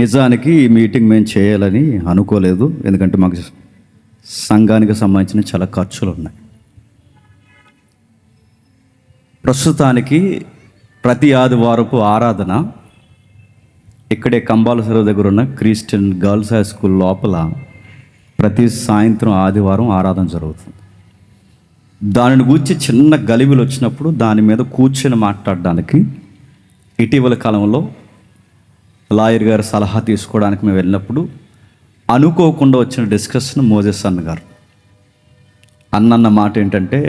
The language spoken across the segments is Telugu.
నిజానికి ఈ మీటింగ్ మేము చేయాలని అనుకోలేదు. ఎందుకంటే మాకు సంఘానికి సంబంధించిన చాలా ఖర్చులు ఉన్నాయి. ప్రస్తుతానికి ప్రతి ఆదివారపు ఆరాధన ఇక్కడే కంబాల చెరువు దగ్గర ఉన్న క్రిస్టియన్ గర్ల్స్ హై స్కూల్ లోపల ప్రతి సాయంత్రం ఆదివారం ఆరాధన జరుగుతుంది. దానిని గూర్చి చిన్న గలిబిలు వచ్చినప్పుడు దాని మీద కూర్చొని మాట్లాడడానికి ఇటీవల కాలంలో లాయర్ గారు సలహా తీసుకోవడానికి మేము వెళ్ళినప్పుడు అనుకోకుండా వచ్చిన డిస్కషన్ మోజెస్ అన్నగారు అన్న మాట ఏంటంటే,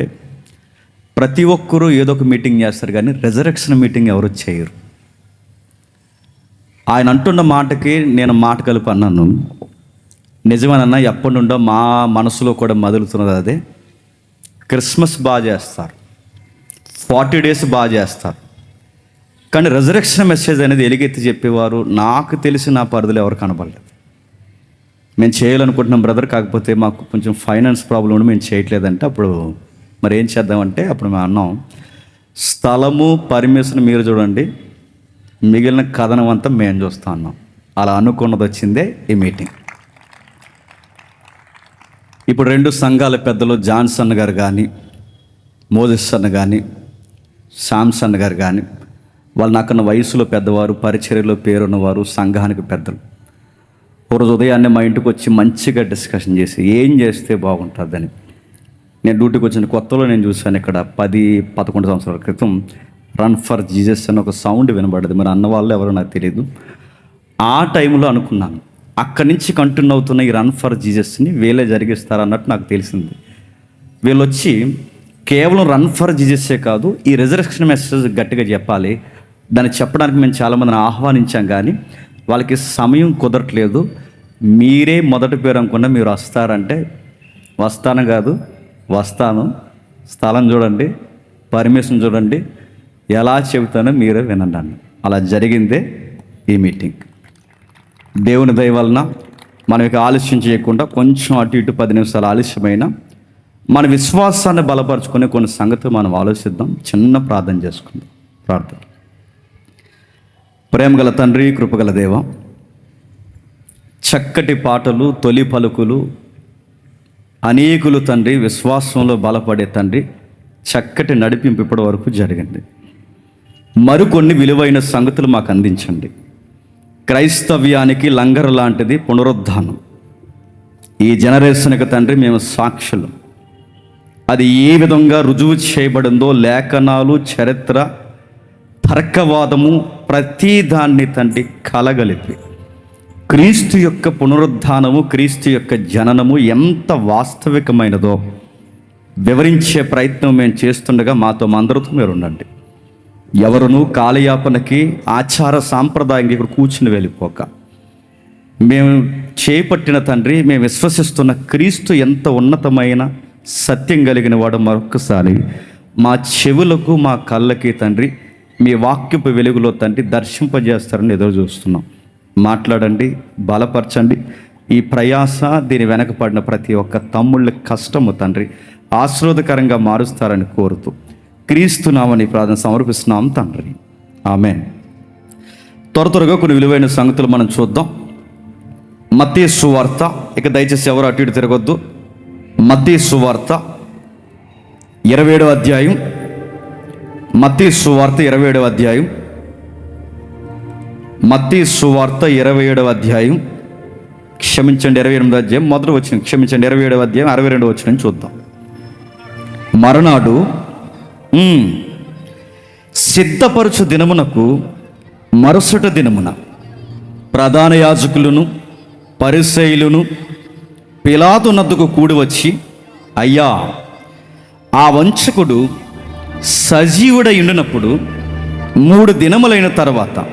ప్రతి ఒక్కరూ ఏదో ఒక మీటింగ్ చేస్తారు కానీ రెజరెక్షన్ మీటింగ్ ఎవరు చేయరు. ఆయన అంటున్న మాటకి నేను మాట కలిపి అన్నాను, నిజమేనన్నా, ఎప్పటి నుండో మా మనసులో కూడా మదులుతున్నది అదే. క్రిస్మస్ బాగా చేస్తారు, 40 days బాగా చేస్తారు, కానీ రెజరెక్షన్ మెసేజ్ అనేది ఎలుగెత్తి చెప్పేవారు నాకు తెలిసి నా పరిధిలో ఎవరు కనపడలేదు. మేము చేయాలనుకుంటున్నాం బ్రదర్, కాకపోతే మాకు కొంచెం ఫైనాన్స్ ప్రాబ్లం ఉండి మేము చేయట్లేదంటే అప్పుడు మరి ఏం చేద్దామంటే అప్పుడు మేము అన్నాం, స్థలము పర్మిషన్ మీరు చూడండి, మిగిలిన కథనం అంతా మేము చూస్తా అన్నాం. అలా అనుకున్నది వచ్చిందే ఈ మీటింగ్. ఇప్పుడు 2 సంఘాల పెద్దలు జాన్సన్ గారు కానీ మోజెస్ అన్న కానీ శాంసన్ గారు కానీ వాళ్ళు నాకన్నా వయసులో పెద్దవారు, పరిచర్యలో పేరున్నవారు, సంఘానికి పెద్దలు. ఒకరోజు ఉదయాన్నే మా ఇంటికి వచ్చి మంచిగా డిస్కషన్ చేసి ఏం చేస్తే బాగుంటుందని. నేను డ్యూటీకి వచ్చిన కొత్తలో నేను చూశాను, ఇక్కడ 10-11 సంవత్సరాల క్రితం రన్ ఫర్ జీసస్ అని ఒక సౌండ్ వినబడ్డది. మరి అన్న వాళ్ళు ఎవరో నాకు తెలియదు. ఆ టైంలో అనుకున్నాను, అక్కడి నుంచి కంటిన్యూ అవుతున్న ఈ రన్ ఫర్ జీసస్ని వీళ్ళే జరిగిస్తారన్నట్టు నాకు తెలిసింది. వీళ్ళు వచ్చి కేవలం రన్ ఫర్ జీసస్సే కాదు, ఈ రెజరెక్షన్ మెసేజ్ గట్టిగా చెప్పాలి, దాన్ని చెప్పడానికి మేము చాలామందిని ఆహ్వానించాం కానీ వాళ్ళకి సమయం కుదరట్లేదు. మీరే మొదటి పేరు అనుకున్నా మీరు వస్తారంటే వస్తాను కాదు, వస్తాను, స్థలం చూడండి, పర్మిషన్ చూడండి, ఎలా చెబుతానో మీరే వినండి అన్న. అలా జరిగిందే ఈ మీటింగ్. దేవుని దయ వలన మనం ఇక ఆలస్యం చేయకుండా కొంచెం అటు ఇటు 10 నిమిషాలు ఆలస్యమైన మన విశ్వాసాన్ని బలపరుచుకునే కొన్ని సంగతులు మనం ఆలోచిద్దాం. చిన్న ప్రార్థన చేసుకుందాం. ప్రార్థన. ప్రేమగల తండ్రి, కృపగల దేవ, చక్కటి పాటలు, తొలి పలుకులు, అనేకులు తండ్రి విశ్వాసంలో బలపడే తండ్రి చక్కటి నడిపింపు ఇప్పటి వరకు జరిగింది. మరికొన్ని విలువైన సంగతులు మాకు అందించండి. క్రైస్తవ్యానికి లంగర్ లాంటిది పునరుద్ధానం. ఈ జనరేషన్కి తండ్రి మేము సాక్షులు. అది ఏ విధంగా రుజువు చేయబడిందో లేఖనాలు, చరిత్ర, తర్కవాదము ప్రతి దాన్ని తండ్రి కలగలిపి క్రీస్తు యొక్క పునరుద్ధానము, క్రీస్తు యొక్క జననము ఎంత వాస్తవికమైనదో వివరించే ప్రయత్నం మేము చేస్తుండగా మాతో అందరితో మీరు ఉండండి. ఎవరునూ కాలయాపనకి, ఆచార సాంప్రదాయంగా ఇక్కడ కూర్చుని వెళ్ళిపోక, మేము చేపట్టిన తండ్రి, మేము విశ్వసిస్తున్న క్రీస్తు ఎంత ఉన్నతమైన సత్యం కలిగిన వాడు మరొక్కసారి మా చెవులకు, మా కళ్ళకి తండ్రి మీ వాక్యపు వెలుగులో తండ్రి దర్శింపజేస్తారని ఎదురు చూస్తున్నాం. మాట్లాడండి, బలపరచండి. ఈ ప్రయాస, దీని వెనకపడిన ప్రతి ఒక్క తమ్ముళ్ళ కష్టము తండ్రి ఆశీర్వాదకరంగా మారుస్తారని కోరుతూ క్రీస్తునామని ప్రార్థన సమర్పిస్తున్నాం తండ్రి. ఆమేన్. త్వరగా కొన్ని విలువైన సంగతులు మనం చూద్దాం. మత్తయి సువార్త, ఇక దయచేసి ఎవరు అటు ఇటు తిరగొద్దు. మత్తయి సువార్త 27వ అధ్యాయం. మత్తయి సువార్త 27వ అధ్యాయం. మత్తయి సువార్త 27వ అధ్యాయం, క్షమించండి 28వ అధ్యాయం మొదటి వచనం, క్షమించండి 27వ అధ్యాయం 62వ వచనం చూద్దాం. మరునాడు సిద్ధపరచు దినమునకు మరుసటి దినమున ప్రధాన యాజకులను పరిసయ్యులను పిలాతు నద్దకు కూడి వచ్చి, అయ్యా, ఆ వంచకుడు సజీవుడై ఉండినప్పుడు 3 దినములైన తర్వాత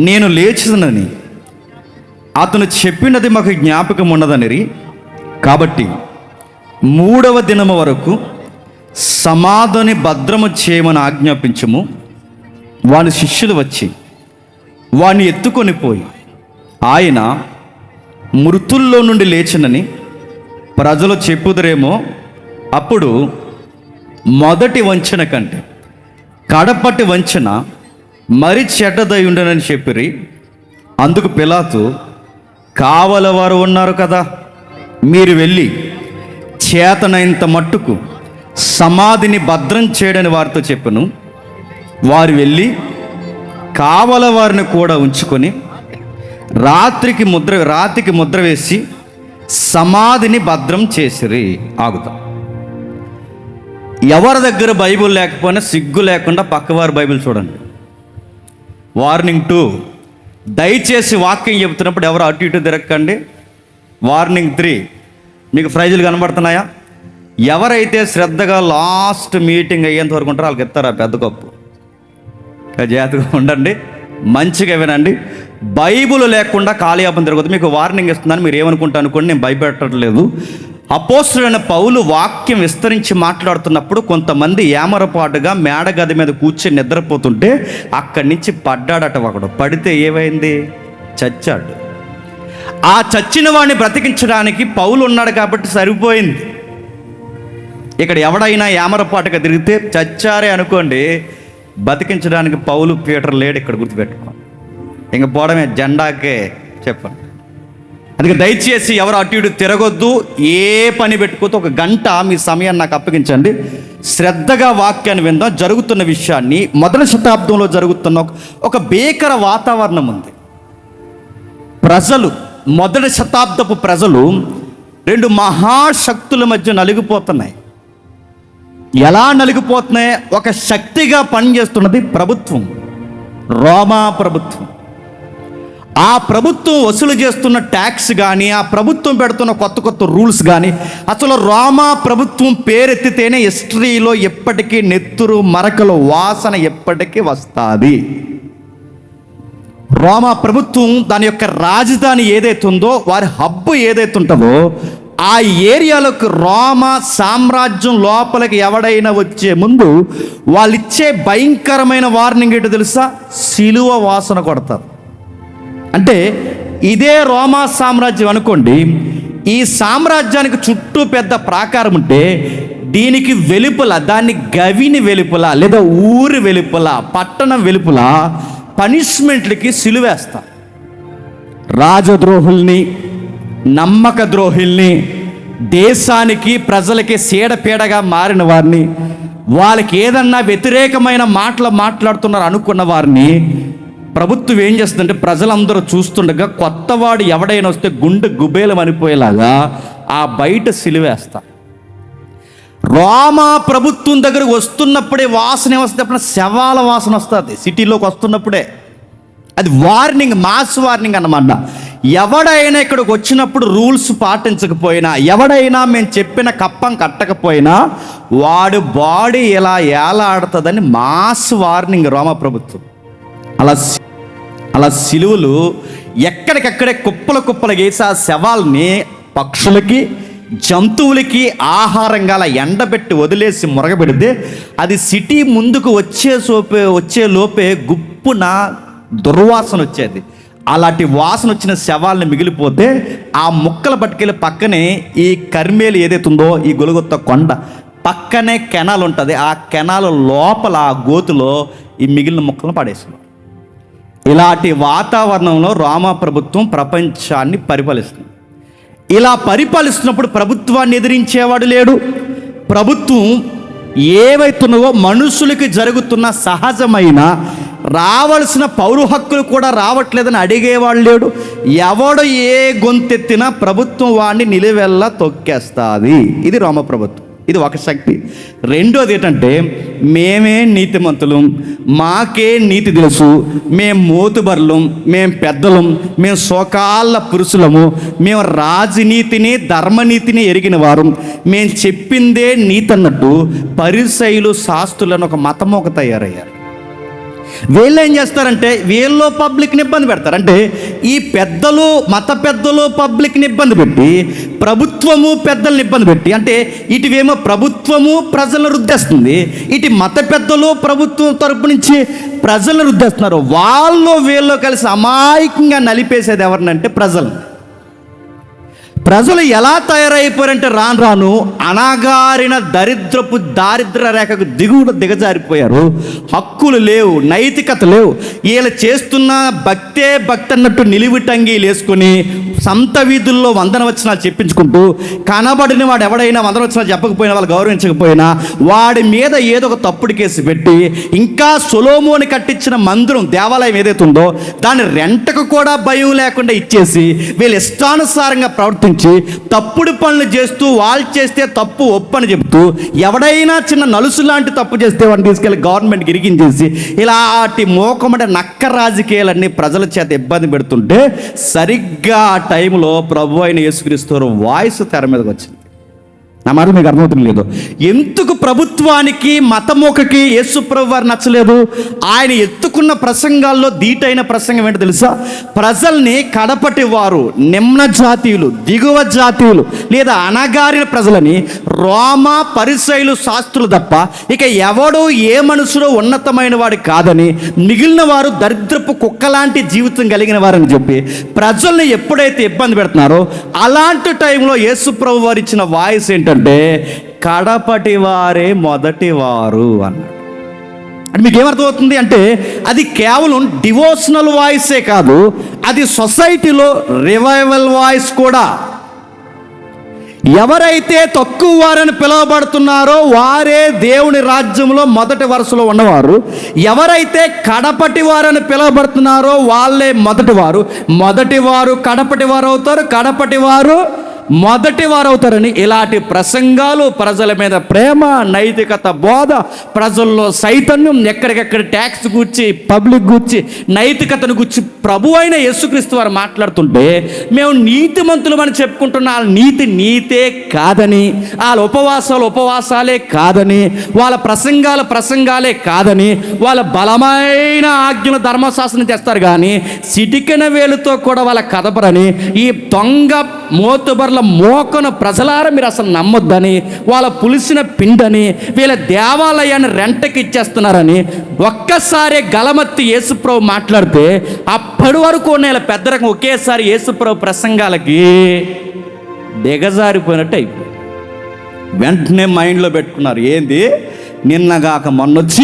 నేను లేచినని అతను చెప్పినది మాకు జ్ఞాపకం ఉన్నదనిరి. కాబట్టి 3వ దినము వరకు సమాధిని భద్రము చేయమని ఆజ్ఞాపించము. వాని శిష్యులు వచ్చి వాణ్ణి ఎత్తుకొని పోయి, ఆయన మృతుల్లో నుండి లేచినని ప్రజలు చెప్పుదురేమో, అప్పుడు మొదటి వంచన కంటే కడపటి వంచన మరి చెడ్డదై ఉండనని చెప్పిరి. అందుకు పిలాతు, కావలవారు ఉన్నారు కదా, మీరు వెళ్ళి చేతనైనంత మట్టుకు సమాధిని భద్రం చేయడని వారితో చెప్పెను. వారు వెళ్ళి కావలవారిని కూడా ఉంచుకొని రాత్రికి ముద్ర వేసి సమాధిని భద్రం చేసిరి. ఆగుతాం. ఎవరి దగ్గర బైబిల్ లేకపోయినా సిగ్గు లేకుండా పక్కవారి బైబిల్ చూడండి. వార్నింగ్ 2, దయచేసి వాక్యం చెబుతున్నప్పుడు ఎవరు అటు ఇటు తిరగకండి. వార్నింగ్ 3, మీకు ప్రైజులు కనబడుతున్నాయా? ఎవరైతే శ్రద్ధగా లాస్ట్ మీటింగ్ అయ్యేంత వరకు ఉంటారో వాళ్ళకి ఇస్తారా పెద్ద కప్పు. జాగ్రత్తగా ఉండండి, మంచిగా వినండి. బైబిల్ లేకుండా కాళయాపం తిరగదు. మీకు వార్నింగ్ ఇస్తున్నాను, మీరు ఏమనుకుంటా అనుకోండి, నేను భయపెట్టట్లేదు. అపోస్తులైన పౌలు వాక్యం విస్తరించి మాట్లాడుతున్నప్పుడు కొంతమంది ఏమరపాటుగా మేడగది మీద కూర్చొని నిద్రపోతుంటే అక్కడి నుంచి పడ్డాడట. ఒకడు పడితే ఏమైంది? చచ్చాడు. ఆ చచ్చిన వాడిని బ్రతికించడానికి పౌలు ఉన్నాడు కాబట్టి సరిపోయింది. ఇక్కడ ఎవడైనా ఏమరపాటుగా తిరిగితే చచ్చారే అనుకోండి, బతికించడానికి పౌలు పీటర్ లేడు. ఇక్కడ గుర్తుపెట్టుకోండి, ఇంక పోవడమే జెండాకే చెప్పండి. అందుకే దయచేసి ఎవరు అటు ఇటు తిరగొద్దు, ఏ పని పెట్టుకోవద్దు. ఒక గంట మీ సమయాన్ని నాకు అప్పగించండి, శ్రద్ధగా వాక్యాన్ని విందాం. జరుగుతున్న విషయాన్ని, మొదటి శతాబ్దంలో జరుగుతున్న ఒక భీకర వాతావరణం ఉంది. ప్రజలు, మొదటి శతాబ్దపు ప్రజలు 2 మహాశక్తుల మధ్య నలిగిపోతున్నాయి. ఎలా నలిగిపోతున్నాయి? ఒక శక్తిగా పనిచేస్తున్నది ప్రభుత్వం, రోమా ప్రభుత్వం. ఆ ప్రభుత్వం వసూలు చేస్తున్న ట్యాక్స్ కానీ, ఆ ప్రభుత్వం పెడుతున్న కొత్త రూల్స్ కానీ, అసలు రోమా ప్రభుత్వం పేరెత్తితేనే హిస్టరీలో ఎప్పటికీ నెత్తురు మరకల వాసన ఎప్పటికీ వస్తుంది. రోమా ప్రభుత్వం దాని యొక్క రాజధాని ఏదైతే ఉందో, వారి హబ్బు ఏదైతే ఉంటుందో, ఆ ఏరియాలోకి రోమా సామ్రాజ్యం లోపలికి ఎవడైనా వచ్చే ముందు వాళ్ళు ఇచ్చే భయంకరమైన వార్నింగ్ ఏంటో తెలుసా? సిలువ వాసన కొడతారు. అంటే ఇదే రోమా సామ్రాజ్యం అనుకోండి. ఈ సామ్రాజ్యానికి చుట్టూ పెద్ద ప్రాకారం ఉంటే దీనికి వెలుపల, దాన్ని గవిని వెలుపల లేదా ఊరి వెలుపల, పట్టణం వెలుపల పనిష్మెంట్లకి సిలువేస్తారు. రాజద్రోహుల్ని, నమ్మక ద్రోహుల్ని, దేశానికి ప్రజలకి సీడపీడగా మారిన వారిని, వాళ్ళకి ఏదన్నా వ్యతిరేకమైన మాటలు మాట్లాడుతున్నారు అనుకున్న వారిని ప్రభుత్వం ఏం చేస్తుందంటే, ప్రజలందరూ చూస్తుండగా కొత్తవాడు ఎవడైనా వస్తే గుండె గుబేలం అనిపోయేలాగా ఆ బయట సిలువేస్తా. రోమా ప్రభుత్వం దగ్గరకు వస్తున్నప్పుడే వాసన ఏమొస్తుంది? అప్పుడు శవాల వాసన వస్తుంది. సిటీలోకి వస్తున్నప్పుడే అది వార్నింగ్, మాస్ వార్నింగ్ అన్నమాట. ఎవడైనా ఇక్కడికి వచ్చినప్పుడు రూల్స్ పాటించకపోయినా, ఎవడైనా మేము చెప్పిన కప్పం కట్టకపోయినా వాడు బాడీ ఇలా ఏలాడుతుందని మాస్ వార్నింగ్ రోమా ప్రభుత్వం. అలా సిలువలు ఎక్కడికక్కడే కుప్పలు వేసి ఆ శవాల్ని పక్షులకి, జంతువులకి ఆహారంగా అలా ఎండబెట్టి వదిలేసి మురగబెడితే అది సిటీ ముందుకు వచ్చే లోపే గుప్పున దుర్వాసన వచ్చేది. అలాంటి వాసన వచ్చిన శవాలను మిగిలిపోతే ఆ ముక్కలు పట్టుకెళ్ళి పక్కనే ఈ కర్మేలు ఏదైతే ఉందో, ఈ గొలుగొత్త కొండ పక్కనే కెనాల్ ఉంటుంది. ఆ కెనాల్ లోపల ఆ గోతులో ఈ మిగిలిన ముక్కలను పడేస్తున్నారు. ఇలాంటి వాతావరణంలో రోమా ప్రభుత్వం ప్రపంచాన్ని పరిపాలిస్తుంది. ఇలా పరిపాలిస్తున్నప్పుడు ప్రభుత్వాన్ని ఎదిరించేవాడు లేడు. ప్రభుత్వం ఏవైతున్నావో మనుషులకి జరుగుతున్న సహజమైన రావాల్సిన పౌర హక్కులు కూడా రావట్లేదని అడిగేవాడు లేడు. ఎవడు ఏ గొంతెత్తినా ప్రభుత్వం వాడిని నిలువెల్లా తొక్కేస్తుంది. ఇది రోమ ప్రభుత్వం. ఇది ఒక శక్తి. రెండోది ఏంటంటే, మేమే నీతిమంతులం, మాకే నీతి తెలుసు, మేము మోతుబర్లం, మేము పెద్దలం, మేము సోకాళ్ళ పురుషులము, మేము రాజనీతిని ధర్మనీతిని ఎరిగిన వారు, మేము చెప్పిందే నీతి అన్నట్టు పరిసయ్యులు శాస్త్రులను ఒక మతము తయారయ్యారు. వీళ్ళు ఏం చేస్తారంటే, వీళ్ళు పబ్లిక్ని ఇబ్బంది పెడతారు. అంటే ఈ పెద్దలు, మత పెద్దలు పబ్లిక్ని ఇబ్బంది పెట్టి, ప్రభుత్వము పెద్దల్ని ఇబ్బంది పెట్టి, అంటే ఇటువేమో ప్రభుత్వము ప్రజలను రుద్దేస్తుంది, ఇటు మత పెద్దలు ప్రభుత్వం తరపు నుంచి ప్రజలను రుద్దేస్తున్నారు. వాళ్ళు వీళ్ళు కలిసి అమాయకంగా నలిపేసేది ఎవరినంటే ప్రజలు. ప్రజలు ఎలా తయారైపోయారంటే రాను రాను అనాగారిన దారిద్ర రేఖకు దిగజారిపోయారు. హక్కులు లేవు, నైతికత లేవు. వీళ్ళు చేస్తున్న భక్తి భక్తే భక్తి అన్నట్టు నిలువుటంగీలు వేసుకుని సంత వీధుల్లో వందన వచనాలు చెప్పించుకుంటూ కనబడిన వాడు ఎవడైనా వందన వచనాలు చెప్పకపోయినా వాళ్ళు గౌరవించకపోయినా వాడి మీద ఏదో ఒక తప్పుడు కేసు పెట్టి ఇంకా సొలొమోను కట్టించిన మందిరం దేవాలయం ఏదైతే ఉందో దాని రెంటకు కూడా భయం లేకుండా ఇచ్చేసి వీళ్ళు ఇష్టానుసారంగా ప్రవర్తించి తప్పుడు పనులు చేస్తూ వాళ్ళు చేస్తే తప్పు ఒప్పని చెబుతూ ఎవడైనా చిన్న నలుసు లాంటి తప్పు చేస్తే వాడిని తీసుకెళ్ళి గవర్నమెంట్కి ఇరికించేసి ఇలాంటి మోకమట నక్క రాజకీయాలన్నీ ప్రజల చేత ఇబ్బంది పెడుతుంటే సరిగ్గా ఆ టైంలో ప్రభు అయిన యేసుక్రీస్తు వాయిస్ తెర మీదకి వచ్చింది. నా మాట మీకు అర్థమవుతుంది లేదు? ఎందుకు ప్రభుత్వానికి మతమోకకి యేసు ప్రభు వారు నచ్చలేదు? ఆయన ఎత్తుకున్న ప్రసంగాల్లో ధీటైన ప్రసంగం ఏంటో తెలుసా? ప్రజల్ని కడపటి వారు, నిమ్న జాతీయులు, దిగువ జాతీయులు లేదా అణగారిన ప్రజలని రోమా పరిసయులు శాస్త్రులు తప్ప ఇక ఎవడో ఏ మనుషులో ఉన్నతమైన వాడు కాదని, మిగిలిన వారు దరిద్రపు కుక్కలాంటి జీవితం కలిగిన వారని చెప్పి ప్రజల్ని ఎప్పుడైతే ఇబ్బంది పెడుతున్నారో అలాంటి టైంలో యేసు ప్రభు వారు ఇచ్చిన వాయిస్ ఏంటంటే కడపటి వారే మొదటి వారు అన్నాడు. అంటే మీకు ఏమర్థమవుతుంది అంటే అది కేవలం డివోషనల్ వాయిసే కాదు, అది సొసైటీలో రివైవల్ వాయిస్ కూడా. ఎవరైతే తక్కువ వారని పిలువబడుతున్నారో వారే దేవుని రాజ్యంలో మొదటి వరుసలో ఉన్నవారు. ఎవరైతే కడపటి వారని పిలువబడుతున్నారో వాళ్ళే మొదటి వారు కడపటి వారు అవుతారు, కడపటి వారు మొదటి వారు అవుతారని ఇలాంటి ప్రసంగాలు, ప్రజల మీద ప్రేమ, నైతికత బోధ, ప్రజల్లో చైతన్యం, ఎక్కడికెక్కడ ట్యాక్స్ గురించి, పబ్లిక్ గురించి, నైతికతను గురించి ప్రభు అయిన యేసుక్రీస్తు వారు మాట్లాడుతుంటే మేము నీతిమంతులు అని చెప్పుకుంటున్న వాళ్ళ నీతే కాదని, వాళ్ళ ఉపవాసాలే కాదని, వాళ్ళ ప్రసంగాలే కాదని, వాళ్ళ బలమైన ఆజ్ఞలు ధర్మశాస్త్రం చేస్తారు కానీ సిటికెన వేలుతో కూడా వాళ్ళ కదపరని ఈ దొంగ మోతుబర్ల మోకన ప్రజలారా మీరు అసలు నమ్మొద్దని, వాళ్ళ పులిసిన పిండని, వీళ్ళ దేవాలయాన్ని రెంటకి ఇచ్చేస్తున్నారని ఒక్కసారి గలమత్తి యేసుప్రభు మాట్లాడితే అప్పటి వరకు ఉన్న పెద్ద రకం ఒకేసారి యేసుప్రభు ప్రసంగాలకి దిగజారిపోయినట్టు అయిపోయింది. వెంటనే మైండ్లో పెట్టుకున్నారు, ఏంది నిన్నగాక మొన్నొచ్చి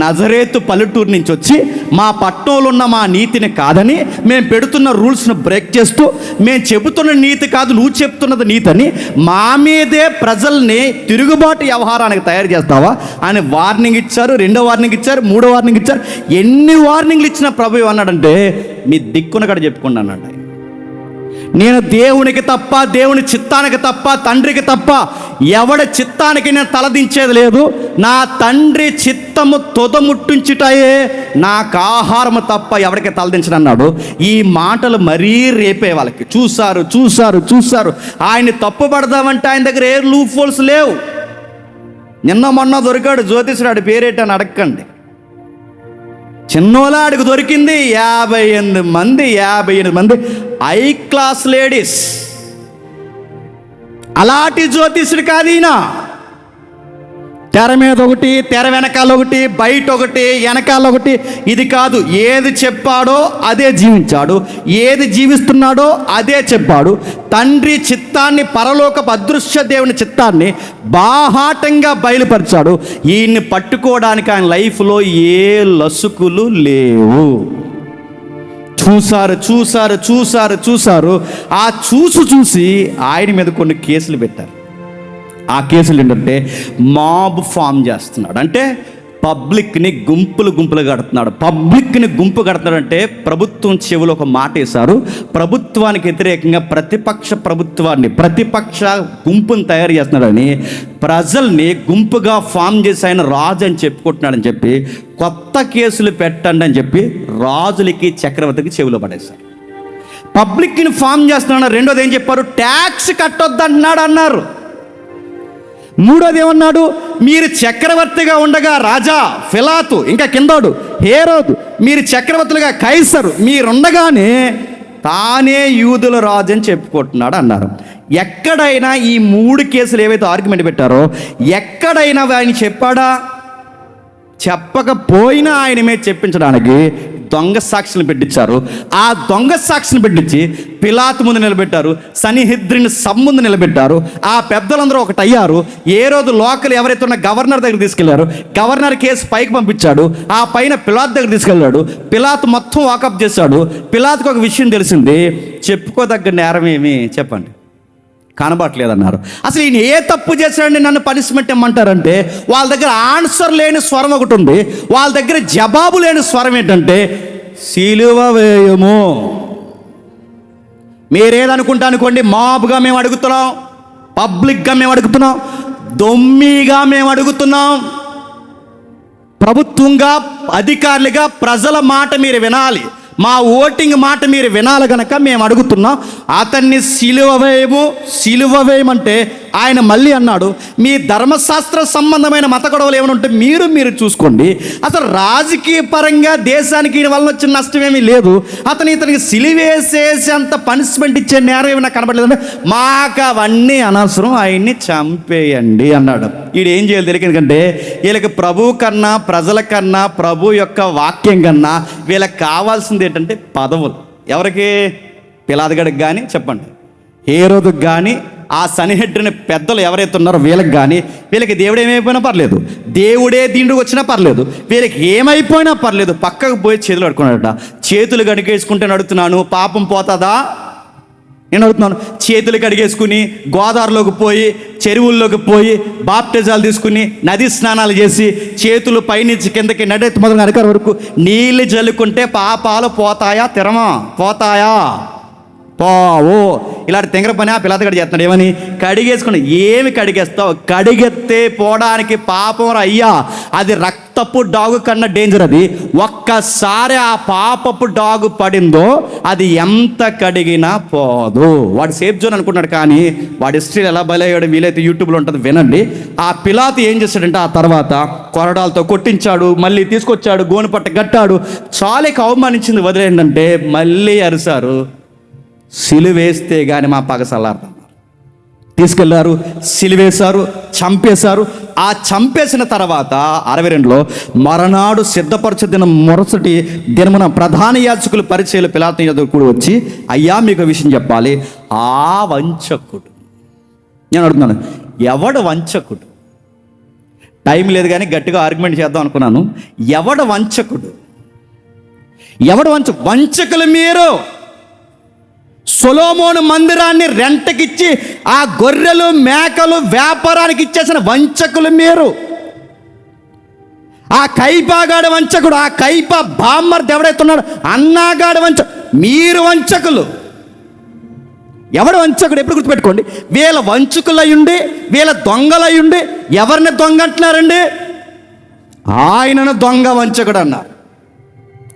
నజరేతు పల్లెటూరు నుంచి వచ్చి మా పట్టణంలో ఉన్న మా నీతిని కాదని, మేము పెడుతున్న రూల్స్ను బ్రేక్ చేస్తూ, మేము చెబుతున్న నీతి కాదు నువ్వు చెప్తున్నది నీతి అని మా మీదే ప్రజల్ని తిరుగుబాటు వ్యవహారానికి తయారు చేస్తావా అని వార్నింగ్ ఇచ్చారు. 2వ వార్నింగ్ ఇచ్చారు, 3వ వార్నింగ్ ఇచ్చారు. ఎన్ని వార్నింగ్లు ఇచ్చిన ప్రభు అన్నాడంటే మీ దిక్కున కూడా చెప్పుకోండి అన్నాడు. నేను దేవునికి తప్ప, దేవుని చిత్తానికి తప్ప, తండ్రికి తప్ప ఎవడి చిత్తానికి నేను తలదించేది లేదు. నా తండ్రి చిత్తము తొదముట్టించుటయే నాకు ఆహారము తప్ప ఎవరికి తలదించను అన్నాడు. ఈ మాటలు మరీ రేపే వాళ్ళకి చూశారు. ఆయన్ని తప్పు పడదామంటే ఆయన దగ్గర ఏ లూప్ హోల్స్ లేవు. నిన్న మొన్న దొరికాడు జ్యోతిష్యుడు, పేరేటని అడగండి. చిన్నోలాడికి దొరికింది 58 మంది హై క్లాస్ లేడీస్. అలాంటి జ్యోతిష్యుడు కాదు ఈయన. తెర మీద ఒకటి, తెర వెనకాల ఒకటి, బయట ఒకటి, వెనకాల ఒకటి. ఇది కాదు, ఏది చెప్పాడో అదే జీవించాడు, ఏది జీవిస్తున్నాడో అదే చెప్పాడు. తండ్రి చిత్తాన్ని, పరలోకపు అదృశ్య దేవుని చిత్తాన్ని బాహాటంగా బయలుపరిచాడు. ఈయన్ని పట్టుకోవడానికి ఆయన లైఫ్లో ఏ లసుకులు లేవు. చూశారు. ఆ చూసి ఆయన మీద కొన్ని కేసులు పెట్టారు. ఆ కేసులు ఏంటంటే మాబ్ ఫామ్ చేస్తున్నాడు, అంటే పబ్లిక్ని గుంపులు కడుతున్నాడు. పబ్లిక్ని గుంపు కడుతున్నాడంటే ప్రభుత్వం చెవులో ఒక మాట వేశారు. ప్రభుత్వానికి వ్యతిరేకంగా ప్రతిపక్ష గుంపుని తయారు చేస్తున్నాడని, ప్రజల్ని గుంపుగా ఫామ్ చేసి ఆయన రాజు అని చెప్పుకుంటున్నాడని చెప్పి కొత్త కేసులు పెట్టండి అని చెప్పి రాజులకి, చక్రవర్తికి చెవిలో పడేశారు. పబ్లిక్ని ఫామ్ చేస్తున్నాడు. రెండోది ఏం చెప్పారు? ట్యాక్స్ కట్టొద్దంటున్నాడు అన్నారు. మూడోది ఏమన్నాడు? మీరు చక్రవర్తిగా ఉండగా రాజా ఫిలాతు, ఇంకా కిందోడు హేరోదు, మీరు చక్రవర్తులుగా కైసరు మీరుండగానే తానే యూదుల రాజు అని చెప్పుకుంటున్నాడు అన్నారు. ఎక్కడైనా ఈ 3 కేసులు ఏవైతే ఆర్గ్యుమెంట్ పెట్టారో ఎక్కడైనా ఆయన చెప్పాడా? చెప్పకపోయినా ఆయన మీద చెప్పించడానికి దొంగ సాక్షులు పెట్టించారు. ఆ దొంగ సాక్షిని పెట్టించి పిలాతు ముందు నిలబెట్టారు, సన్నిహిద్రిని సభ ముందు నిలబెట్టారు. ఆ పెద్దలందరూ ఒకటి అయ్యారు. ఏ రోజు లోకల్ ఎవరైతే ఉన్న గవర్నర్ దగ్గర తీసుకెళ్లారు, గవర్నర్ కేసు పైకి పంపించాడు. ఆ పైన పిలాతు దగ్గర తీసుకెళ్ళాడు. పిలాతు మొత్తం వాకప్ చేశాడు. పిలాతుకు ఒక విషయం తెలిసింది, చెప్పుకోదగ్గ నేరం ఏమి చెప్పండి, కనబడట్లేదన్నారు. అసలు ఈయన ఏ తప్పు చేశాడని నన్ను పనిష్మెంట్ ఇమ్మంటారంటే, వాళ్ళ దగ్గర ఆన్సర్ లేని స్వరం ఒకటి ఉంది, వాళ్ళ దగ్గర జవాబు లేని స్వరం ఏంటంటే సిలువ వేయము. మీరేదనుకుంటా అనుకోండి, మాబుగా మేము అడుగుతున్నాం, పబ్లిక్గా మేము అడుగుతున్నాం, దొమ్మిగా మేము అడుగుతున్నాం, ప్రభుత్వంగా అధికారులుగా ప్రజల మాట మీరు వినాలి, మా ఓటింగ్ మాట మీరు వినాలి కనుక మేము అడుగుతున్నాం, అతన్ని సిలువ వేయమంటే ఆయన మళ్ళీ అన్నాడు, మీ ధర్మశాస్త్ర సంబంధమైన మత గొడవలు ఏమైనా ఉంటే మీరు చూసుకోండి, అసలు రాజకీయ పరంగా దేశానికి ఈయన వలన వచ్చిన నష్టం ఏమీ లేదు, ఇతనికి సిలువేసేంత పనిష్మెంట్ ఇచ్చే నేరం ఏమైనా కనబడలేదంటే మాకు అవన్నీ అనవసరం, ఆయన్ని చంపేయండి అన్నాడు. వీడు ఏం చేయాలి తెలియదు, ఎందుకంటే వీళ్ళకి ప్రభు కన్నా ప్రజల కన్నా ప్రభు యొక్క వాక్యం కన్నా వీళ్ళకి కావాల్సింది ఏంటంటే పదవులు. ఎవరికి? పిలాతుగాడికి కానీ చెప్పండి, హేరోదుకు కానీ, ఆ సన్నిహిద్రిని పెద్దలు ఎవరైతే ఉన్నారో వీళ్ళకి కానీ, వీళ్ళకి దేవుడు ఏమైపోయినా పర్లేదు, దేవుడే దీంట్లోకి వచ్చినా పర్లేదు, వీళ్ళకి ఏమైపోయినా పర్లేదు, పక్కకు పోయి చేతులు అడుక్కున్నాడట. చేతులు కడిగేసుకుంటే అడుగుతున్నాను, పాపం పోతుందా? నేను అడుగుతున్నాను. చేతులు కడిగేసుకుని గోదావరిలోకి పోయి, చెరువుల్లోకి పోయి బాప్టిజాలు తీసుకుని నది స్నానాలు చేసి చేతులు పైనుంచి కిందకి నడెత్తి మొదలు అధికారం వరకు నీళ్ళు జల్లుకుంటే పాపాలు పోతాయా? పోతాయా? పోవు. ఇలాంటి తెంగర పని ఆ పిల్లగాడు చేస్తున్నాడు. ఏమని? కడిగేసుకుని. ఏమి కడిగేస్తావు? కడిగెత్తే పోవడానికి పాపం అయ్యా, అది రక్తపు డాగు కన్నా డేంజర్. అది ఒక్కసారి ఆ పాపపు డాగు పడిందో అది ఎంత కడిగినా పోదు. వాడు సేఫ్ జోన్ అనుకున్నాడు, కానీ వాడి హిస్టరీ ఎలా బలయ్యాడు వీలైతే యూట్యూబ్లో ఉంటుంది, వినండి. ఆ పిలాతు ఏం చేశాడంటే ఆ తర్వాత కొరడాలతో కొట్టించాడు, మళ్ళీ తీసుకొచ్చాడు, గోను పట్ట కట్టాడు, చాలేక అవమానించింది వదిలేంటంటే మళ్ళీ అరిశారు, సిలువేస్తే కానీ మా పగ చల్లారుతాం. తీసుకెళ్లారు, సిలువేశారు, చంపేశారు. ఆ చంపేసిన తర్వాత 62లో మరనాడు సిద్ధపరచు దినం మొరసటి దినమున ప్రధాన యాజకులు పరిచయాలు పిలాతు ఎదురు కూడా వచ్చి, అయ్యా మీకు విషయం చెప్పాలి, ఆ వంచకుడు, నేను అడుగుతున్నాను, ఎవడు వంచకుడు? టైం లేదు కానీ గట్టిగా ఆర్గ్యుమెంట్ చేద్దాం అనుకున్నాను. ఎవడు వంచకుడు? వంచకులు మీరు. సొలొమోను మందిరాన్ని రెంటకిచ్చి ఆ గొర్రెలు మేకలు వ్యాపారానికి ఇచ్చేసిన వంచకులు మీరు. ఆ కైపాగాడు వంచకుడు, ఆ కైప బామ్మర్ ఎవడైతే ఉన్నాడు అన్నాగాడు మీరు వంచకులు. ఎవడు వంచకుడు? ఎప్పుడు గుర్తుపెట్టుకోండి, వీళ్ళ వంచకులయ్యుండి వీళ్ళ దొంగలయ్యుండి ఎవరిని దొంగ అంటున్నారండి? ఆయనను దొంగ వంచకుడు అన్నారు.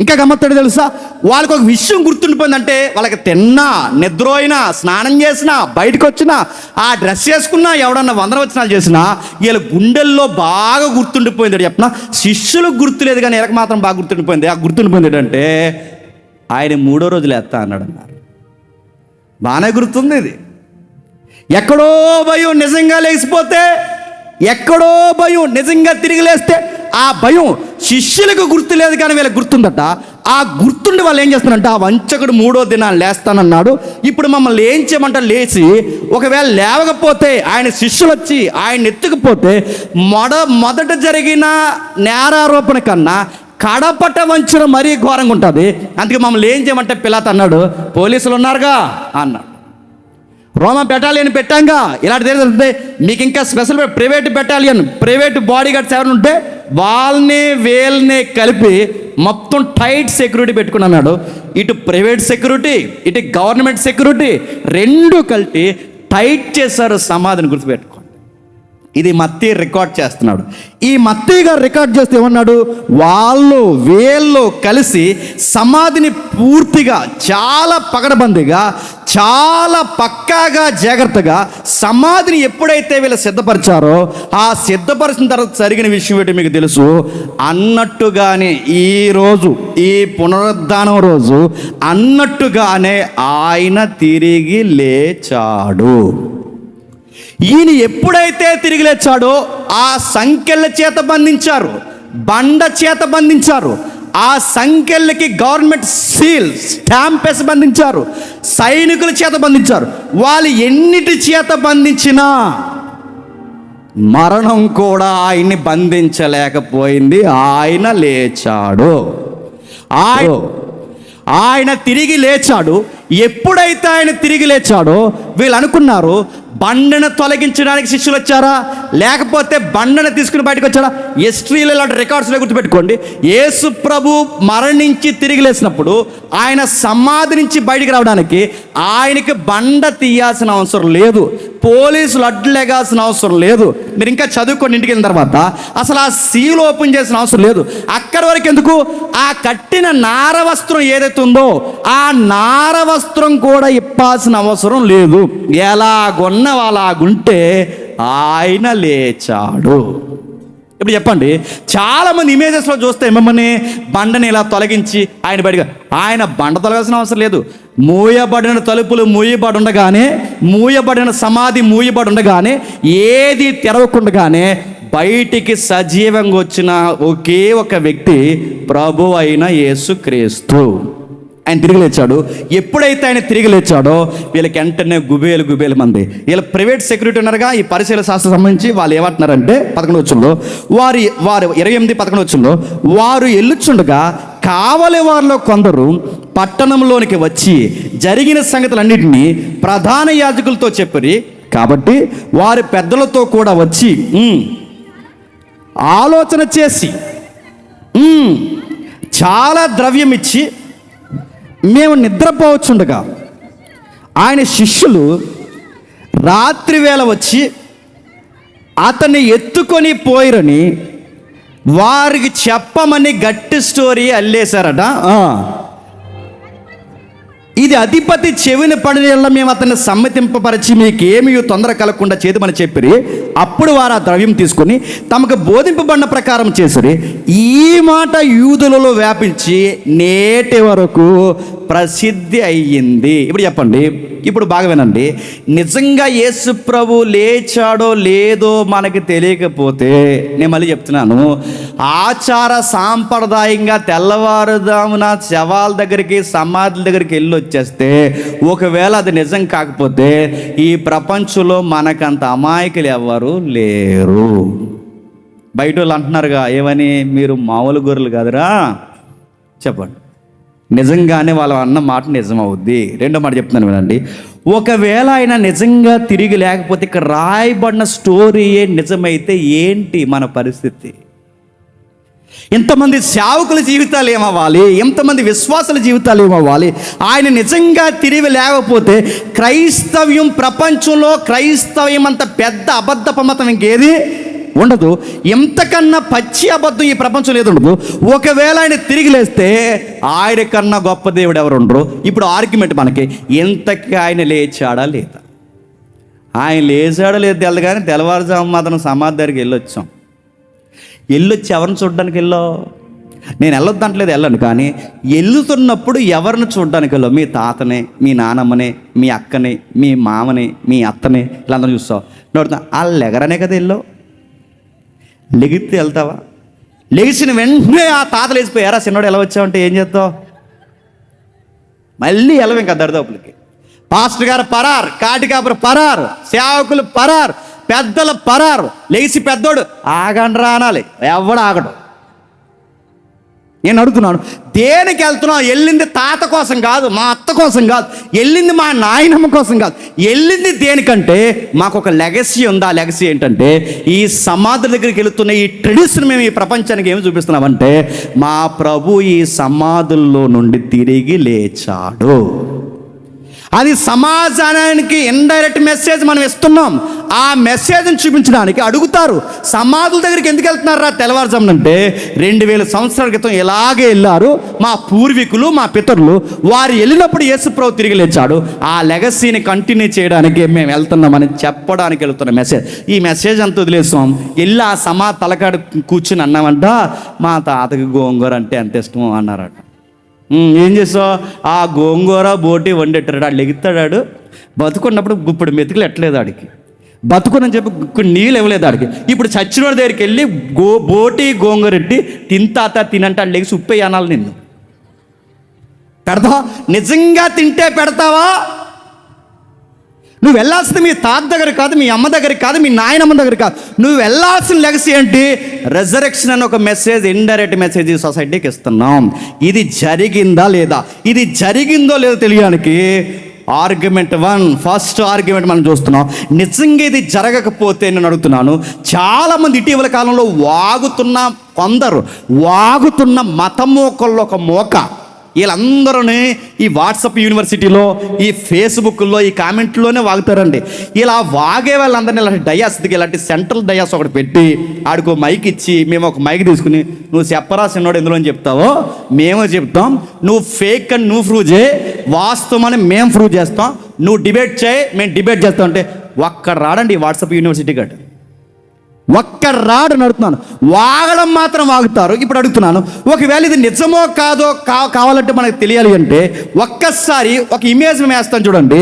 ఇంకా గమ్మత్తడు తెలుసా, వాళ్ళకి ఒక విషయం గుర్తుండిపోయిందంటే, వాళ్ళకి తిన్నా, నిద్రోయినా, స్నానం చేసినా, బయటకు వచ్చినా, ఆ డ్రెస్ వేసుకున్నా, ఎవడన్నా వందన వచనాలు చేసినా వీళ్ళ గుండెల్లో బాగా గుర్తుండిపోయింది. చెప్పిన శిష్యులకు గుర్తులేదు కానీ వీళ్ళకి మాత్రం బాగా గుర్తుండిపోయింది. ఆ గుర్తుండిపోయింది ఏంటంటే ఆయన 3వ రోజు లేస్తా అన్నాడు అన్నారు. బాగానే గుర్తుంది. ఇది ఎక్కడో భయం నిజంగా లేచిపోతే, ఎక్కడో భయం నిజంగా తిరిగి లేస్తే ఆ భయం శిష్యులకు గుర్తులేదు కానీ వీళ్ళకి గుర్తుందట. ఆ గుర్తుండి వాళ్ళు ఏం చేస్తారంటే, ఆ వంచకుడు 3వ దినాన్ని లేస్తానన్నాడు, ఇప్పుడు మమ్మల్ని ఏం చేయమంటారు? లేచి ఒకవేళ లేవకపోతే ఆయన శిష్యులు వచ్చి ఆయన ఎత్తుకుపోతే మొదట జరిగిన నేరారోపణ కన్నా కడపట వంచన మరీ ఘోరంగా ఉంటుంది. అందుకే మమ్మల్ని ఏం చేయమంటే పిలాతు అన్నాడు, పోలీసులు ఉన్నారుగా అన్నాడు, రోమా బెటాలియన్ పెట్టాంగా, ఇలాంటి తెలిసిందే మీకు ఇంకా special private battalion, private body guards ఎవరు ఉంటే వాళ్ళని వీళ్ళని కలిపి మొత్తం టైట్ సెక్యూరిటీ పెట్టుకుని అన్నాడు. ఇటు ప్రైవేట్ సెక్యూరిటీ, ఇటు గవర్నమెంట్ సెక్యూరిటీ రెండు కలిపి టైట్ చేశారు సమాధిని. గుర్తుపెట్టుకోండి, ఇది మత్తయి రికార్డ్ చేస్తున్నాడు. ఈ మత్తయి గారు రికార్డ్ చేస్తే ఏమన్నాడు, వీళ్ళు కలిసి సమాధిని పూర్తిగా చాలా పకడ్బందీగా, చాలా పక్కాగా, జాగ్రత్తగా సమాధిని ఎప్పుడైతే వీళ్ళు సిద్ధపరిచారో, ఆ సిద్ధపరిచిన తర్వాత జరిగిన విషయం ఏంటో మీకు తెలుసు. అన్నట్టుగానే ఈరోజు ఈ పునరుద్ధానం రోజు అన్నట్టుగానే ఆయన తిరిగి లేచాడు. ఈయన ఎప్పుడైతే తిరిగి లేచాడో ఆ సంకెళ్ళ చేత బంధించారు, బండ చేత బంధించారు, ఆ సంఖ్యలకి గవర్నమెంట్ సీల్ స్టాంప్ వేసి బంధించారు, సైనికుల చేత బంధించారు. వాళ్ళు ఎన్నిటి చేత బంధించినా మరణం కూడా ఆయన్ని బంధించలేకపోయింది. ఆయన లేచాడు, ఆయన తిరిగి లేచాడు. ఎప్పుడైతే ఆయన తిరిగి లేచాడో వీళ్ళు అనుకున్నారు, బండను తొలగించడానికి శిష్యులు వచ్చారా, లేకపోతే బండను తీసుకుని బయటకు వచ్చారా? హిస్టరీలో ఇలాంటి రికార్డ్స్లో గుర్తుపెట్టుకోండి. యేసు ప్రభు మరణించి తిరిగి లేచినప్పుడు ఆయన సమాధి నుంచి బయటికి రావడానికి ఆయనకి బండ తీయాల్సిన అవసరం లేదు, పోలీసులు అడ్డు లేగాల్సిన అవసరం లేదు. మీరు ఇంకా చదువుకొని ఇంటికి వెళ్ళిన తర్వాత అసలు ఆ సీల్ ఓపెన్ చేసిన అవసరం లేదు. అక్కడి వరకు ఎందుకు, ఆ కట్టిన నార వస్త్రం ఏదైతే ఉందో ఆ నార వస్త్రం కూడా ఇప్పాల్సిన అవసరం లేదు. ఎలాగొన్న అలాగుంటే ఆయన లేచాడు. ఇప్పుడు చెప్పండి, చాలామంది ఇమేజెస్లో చూస్తే మిమ్మల్ని బండని ఇలా తొలగించి ఆయన బయటగా, ఆయన బండ తొలగాల్సిన అవసరం లేదు. మూయబడిన తలుపులు మూయబడి ఉండగానే, మూయబడిన సమాధి మూయబడి ఉండగానే, ఏది తెరవకుండగానే బయటికి సజీవంగా వచ్చిన ఒకే ఒక వ్యక్తి ప్రభు అయిన యేసుక్రీస్తు. ఆయన తిరిగి లేచాడు. ఎప్పుడైతే ఆయన తిరిగి లేచాడో వీళ్ళకి వెంటనే గుబేలు మంది, వీళ్ళ ప్రైవేట్ సెక్యూరిటీ ఉన్నారుగా ఈ పరిశీలన శాస్త్రం సంబంధించి, వాళ్ళు ఏమంటున్నారంటే 11 వచ్చంలో వారు 28-11 వచ్చంలో వారు ఎల్లుచుండగా కావలి వారిలో కొందరు పట్టణంలోనికి వచ్చి జరిగిన సంగతులన్నింటినీ ప్రధాన యాజకులతో చెప్పిరి. కాబట్టి వారి పెద్దలతో కూడా వచ్చి ఆలోచన చేసి చాలా ద్రవ్యం ఇచ్చి మేము నిద్రపోవచ్చుండగా ఆయన శిష్యులు రాత్రి వేళ వచ్చి అతన్ని ఎత్తుకొని పోయిరని వారికి చెప్పమని గట్టి స్టోరీ అల్లేశారట. ఇది అధిపతి చెవిని పడిన మేము అతన్ని సమ్మతింపపరిచి మీకు ఏమీ తొందర కలగకుండా చేద్దామని చెప్పిరి. అప్పుడు వారు ఆ ద్రవ్యం తీసుకొని తమకు బోధింపబడిన ప్రకారం చేసిరి. ఈ మాట యూదులలో వ్యాపించి నేటి వరకు ప్రసిద్ధి అయ్యింది. ఇప్పుడు చెప్పండి, ఇప్పుడు బాగా వినండి. నిజంగా యేసు ప్రభు లేచాడో లేదో మనకి తెలియకపోతే, నేను మళ్ళీ చెప్తున్నాను, ఆచార సాంప్రదాయంగా తెల్లవారుదామున శవాల దగ్గరికి సమాధుల దగ్గరికి వెళ్ళి వచ్చేస్తే, ఒకవేళ అది నిజం కాకపోతే ఈ ప్రపంచంలో మనకంత అమాయకులు ఎవరు లేరు. బయట వాళ్ళు అంటున్నారుగా, ఏమని, మీరు మామూలు గొర్రెలు కాదురా. చెప్పండి, నిజంగానే వాళ్ళు అన్న మాట నిజమవుద్ది. రెండో మాట చెప్తున్నాను వినండి. ఒకవేళ ఆయన నిజంగా తిరిగి లేకపోతే, ఇక్కడ రాయబడిన స్టోరీయే నిజమైతే ఏంటి మన పరిస్థితి? ఎంతమంది సేవకుల జీవితాలు ఏమవ్వాలి, ఎంతమంది విశ్వాసుల జీవితాలు ఏమవ్వాలి? ఆయన నిజంగా తిరిగి లేకపోతే క్రైస్తవ్యం, ప్రపంచంలో క్రైస్తవ్యం అంత పెద్ద అబద్ధపు మతం ఇంకేది ఉండదు. ఎంతకన్నా పచ్చి అబద్ధం ఈ ప్రపంచం లేదు ఉండదు. ఒకవేళ ఆయన తిరిగి లేస్తే ఆయన కన్నా గొప్ప దేవుడు ఎవరు ఉండరు. ఇప్పుడు ఆర్గ్యుమెంట్ మనకి, ఎంతకి ఆయన లేచాడా లేదా? ఆయన లేచాడో లేదు తెల్ల, కానీ తెల్లవారుజాము మాత్రం సమాధి దగ్గరికి వెళ్ళొచ్చాం. వెళ్ళొచ్చి ఎవరిని చూడడానికి వెళ్ళో? నేను వెళ్ళొద్దంటలేదు, వెళ్ళను. కానీ వెళ్తున్నప్పుడు ఎవరిని చూడడానికి వెళ్ళో? మీ తాతనే, మీ నానమ్మనే, మీ అక్కనే, మీ మామని, మీ అత్తనే, ఇలా చూస్తావు. నోడుతా వాళ్ళు ఎగరనే కదా వెళ్ళో. లెగితే వెళ్తావా? లెగిసిన వెంటనే ఆ తాతలు వేసిపోయారా, చిన్నోడు ఎలా వచ్చావంటే ఏం చేస్తావు? మళ్ళీ వెళ్ళవు ఇంకా దరిదాపులకి. పాస్టర్ గారు పరార్, కాటికాపురు పరార్, సేవకులు పరార్, పెద్దల పరారు. లేచి పెద్దోడు ఆగండ్రా అనాలి, ఎవడు ఆగడు. నేను అడుగుతున్నాను, దేనికి వెళ్తున్నావు? వెళ్ళింది తాత కోసం కాదు, మా అత్త కోసం కాదు, వెళ్ళింది మా నాయనమ్మ కోసం కాదు. వెళ్ళింది దేనికంటే మాకు ఒక లెగసీ ఉంది. ఆ లెగసీ ఏంటంటే, ఈ సమాధి దగ్గరికి వెళుతున్న ఈ ట్రెడిషన్ మేము ఈ ప్రపంచానికి ఏమి చూపిస్తున్నామంటే, మా ప్రభు ఈ సమాధుల్లో నుండి తిరిగి లేచాడు. అది సమాజానికి ఇండైరెక్ట్ మెసేజ్ మనం ఇస్తున్నాం. ఆ మెసేజ్ని చూపించడానికి అడుగుతారు, సమాధుల దగ్గరికి ఎందుకు వెళ్తున్నారా తెల్లవారుజామునంటే, 2000 సంవత్సరాల క్రితం ఎలాగే వెళ్ళారు మా పూర్వీకులు, మా పితరులు. వారు వెళ్ళినప్పుడు యేసుప్రభు తిరిగి లేచాడు. ఆ లెగసీని కంటిన్యూ చేయడానికి మేము వెళ్తున్నామని చెప్పడానికి వెళ్తున్న మెసేజ్. ఈ మెసేజ్ అంతా వదిలేసాం. వెళ్ళి ఆ సమాధి తలకాడ కూర్చుని అన్నామంట, మా తాతకి గోంగూర అంటే ఎంత ఇష్టమో అన్నారట. ఏం చేసావు? ఆ గోంగూర బోటి వండెట్టాడు. ఆడు లెగుతాడాడు, బతుకున్నప్పుడు గుప్పుడు మెతుకులు ఎట్టలేదు ఆడికి. బతుకునని చెప్పి నీళ్ళు ఇవ్వలేదు ఆడికి. ఇప్పుడు చచ్చినోడి దగ్గరికి వెళ్ళి బోటి గోంగరెట్టి తింతాత తినంటే ఆడు లేచి ఉప్పే అనాలి. నిన్ను పెడతావా? నిజంగా తింటే పెడతావా? నువ్వు వెళ్ళాల్సింది మీ తాత దగ్గర కాదు, మీ అమ్మ దగ్గరికి కాదు, మీ నాయనమ్మ దగ్గర కాదు. నువ్వు వెళ్ళాల్సిన లెగసీ ఏంటి? రెజరెక్షన్ అని ఒక మెసేజ్, ఇండైరెక్ట్ మెసేజ్ సొసైటీకి ఇస్తున్నాం. ఇది జరిగిందా లేదా, ఇది జరిగిందో లేదో తెలియడానికి ఆర్గ్యుమెంట్ 1, ఫస్ట్ ఆర్గ్యుమెంట్ మనం చూస్తున్నాం. నిజంగా ఇది జరగకపోతే నేను అడుగుతున్నాను, చాలామంది ఇటీవల కాలంలో వాగుతున్న మతమోకల్లో ఒక మోక, వీళ్ళందరూ ఈ వాట్సాప్ యూనివర్సిటీలో, ఈ ఫేస్బుక్లో, ఈ కామెంట్లోనే వాగుతారండి. ఇలా వాగే వాళ్ళందరినీ ఇలాంటి డయాస్ దిగి, ఇలాంటి సెంట్రల్ డయాస్ ఒకటి పెట్టి ఆడికి మైక్ ఇచ్చి, మేము ఒక మైక్ తీసుకుని నువ్వు చెప్పరా చిన్నోడు ఎందులో అని చెప్తావో మేము చెప్తాం, నువ్వు ఫేక్ అని నువ్వు ప్రూవ్ చేయి, వాస్తవం అని మేము ప్రూవ్ చేస్తాం, నువ్వు డిబేట్ చేయి మేము డిబేట్ చేస్తాం అంటే ఒక్కడ రాడండి ఈ వాట్సాప్ యూనివర్సిటీ గట్టు. ఒక్కడ రాడని అడుగుతున్నాను. వాగడం మాత్రం వాగుతారు. ఇప్పుడు అడుగుతున్నాను, ఒకవేళ ఇది నిజమో కాదో కావాలంటే మనకు తెలియాలి అంటే ఒక్కసారి ఒక ఇమేజ్ మేము వేస్తాను చూడండి.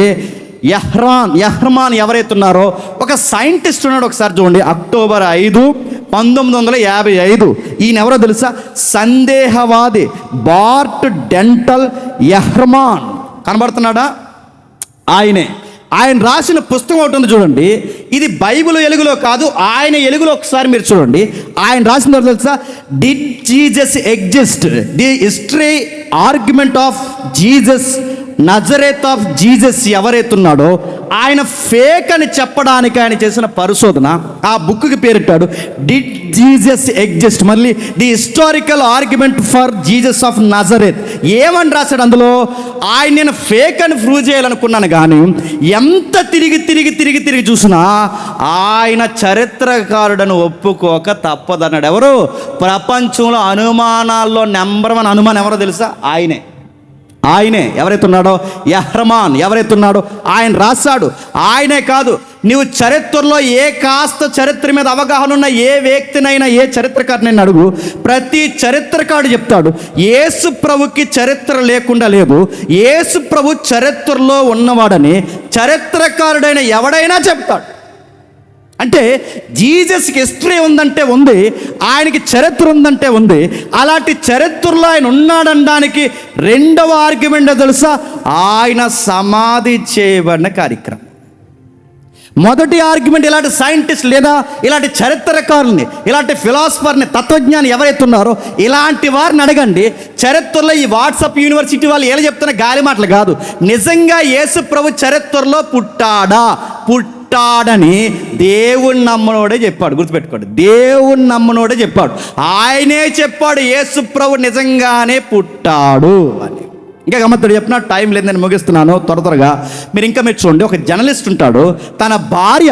యహ్రమాన్ ఎవరైతున్నారో ఒక సైంటిస్ట్ ఉన్నాడు, ఒకసారి చూడండి. అక్టోబర్ 5, 1955. ఈయన ఎవరో తెలుసా? సందేహవాది బార్ట్ డెంటల్ యహ్రమాన్. కనబడుతున్నాడా? ఆయన రాసిన పుస్తకం ఒకటి ఉంది చూడండి. ఇది బైబిల్ ఎలుగులో కాదు, ఆయన ఎలుగులో ఒకసారి మీరు చూడండి. ఆయన రాసిన తెలుసా? Did Jesus exist, the history argument of Jesus, Nazareth of Jesus ఎవరైతున్నాడో ఆయన ఫేక్ అని చెప్పడానికి ఆయన చేసిన పరిశోధన, ఆ బుక్కి పేరెట్టాడు డిడ్ జీసస్ ఎగ్జిస్ట్, మళ్ళీ the historical argument for Jesus of Nazareth. ఏమని రాశాడు అందులో? ఆయన నేను ఫేక్ అని ప్రూవ్ చేయాలనుకున్నాను, కానీ ఎంత తిరిగి చూసినా ఆయన చరిత్రకారుడని ఒప్పుకోక తప్పదన్నాడు. ఎవరు? ప్రపంచంలో అనుమానాల్లో నెంబర్ 1 అనుమానం ఎవరో తెలుసా? ఆయనే ఎవరైతే ఉన్నాడో, యహ్రమాన్ ఎవరైతే ఉన్నాడో ఆయన రాశాడు. ఆయనే కాదు, నువ్వు చరిత్రలో కాస్త చరిత్ర మీద అవగాహన ఉన్న ఏ వ్యక్తినైనా, ఏ చరిత్రకారునైనా అడుగు, ప్రతి చరిత్రకారుడు చెప్తాడు యేసు ప్రభుకి చరిత్ర లేకుండా లేదు, యేసు ప్రభు చరిత్రలో ఉన్నవాడని చరిత్రకారుడైన ఎవడైనా చెప్తాడు. అంటే జీసస్కి హిస్టరీ ఉందంటే ఉంది, ఆయనకి చరిత్ర ఉందంటే ఉంది. అలాంటి చరిత్రలో ఆయన ఉన్నాడనడానికి రెండవ ఆర్గ్యుమెంట్ తెలుసా? ఆయన సమాధి చేయబడిన కార్యక్రమం. మొదటి ఆర్గ్యుమెంట్ ఇలాంటి సైంటిస్ట్ లేదా ఇలాంటి చరిత్రకారుల్ని, ఇలాంటి ఫిలాసఫర్ని, తత్వజ్ఞాని ఎవరైతే ఉన్నారో ఇలాంటి వారిని అడగండి. చరిత్రలో ఈ వాట్సాప్ యూనివర్సిటీ వాళ్ళు ఏం చెప్తున్న గాలి మాటలు కాదు. నిజంగా యేసు ప్రభు చరిత్రలో పుట్టాడని దేవుని నమ్మనోడే చెప్పాడు. గుర్తుపెట్టుకోండి, దేవుని నమ్మనోడే చెప్పాడు. ఆయనే చెప్పాడు యేసు ప్రభు నిజంగానే పుట్టాడు అని. ఇంకా గమ్మత్తుడు చెప్పిన టైం లేదని ముగిస్తున్నాను త్వరగా. మీరు చూడండి, ఒక జర్నలిస్ట్ ఉంటాడు, తన భార్య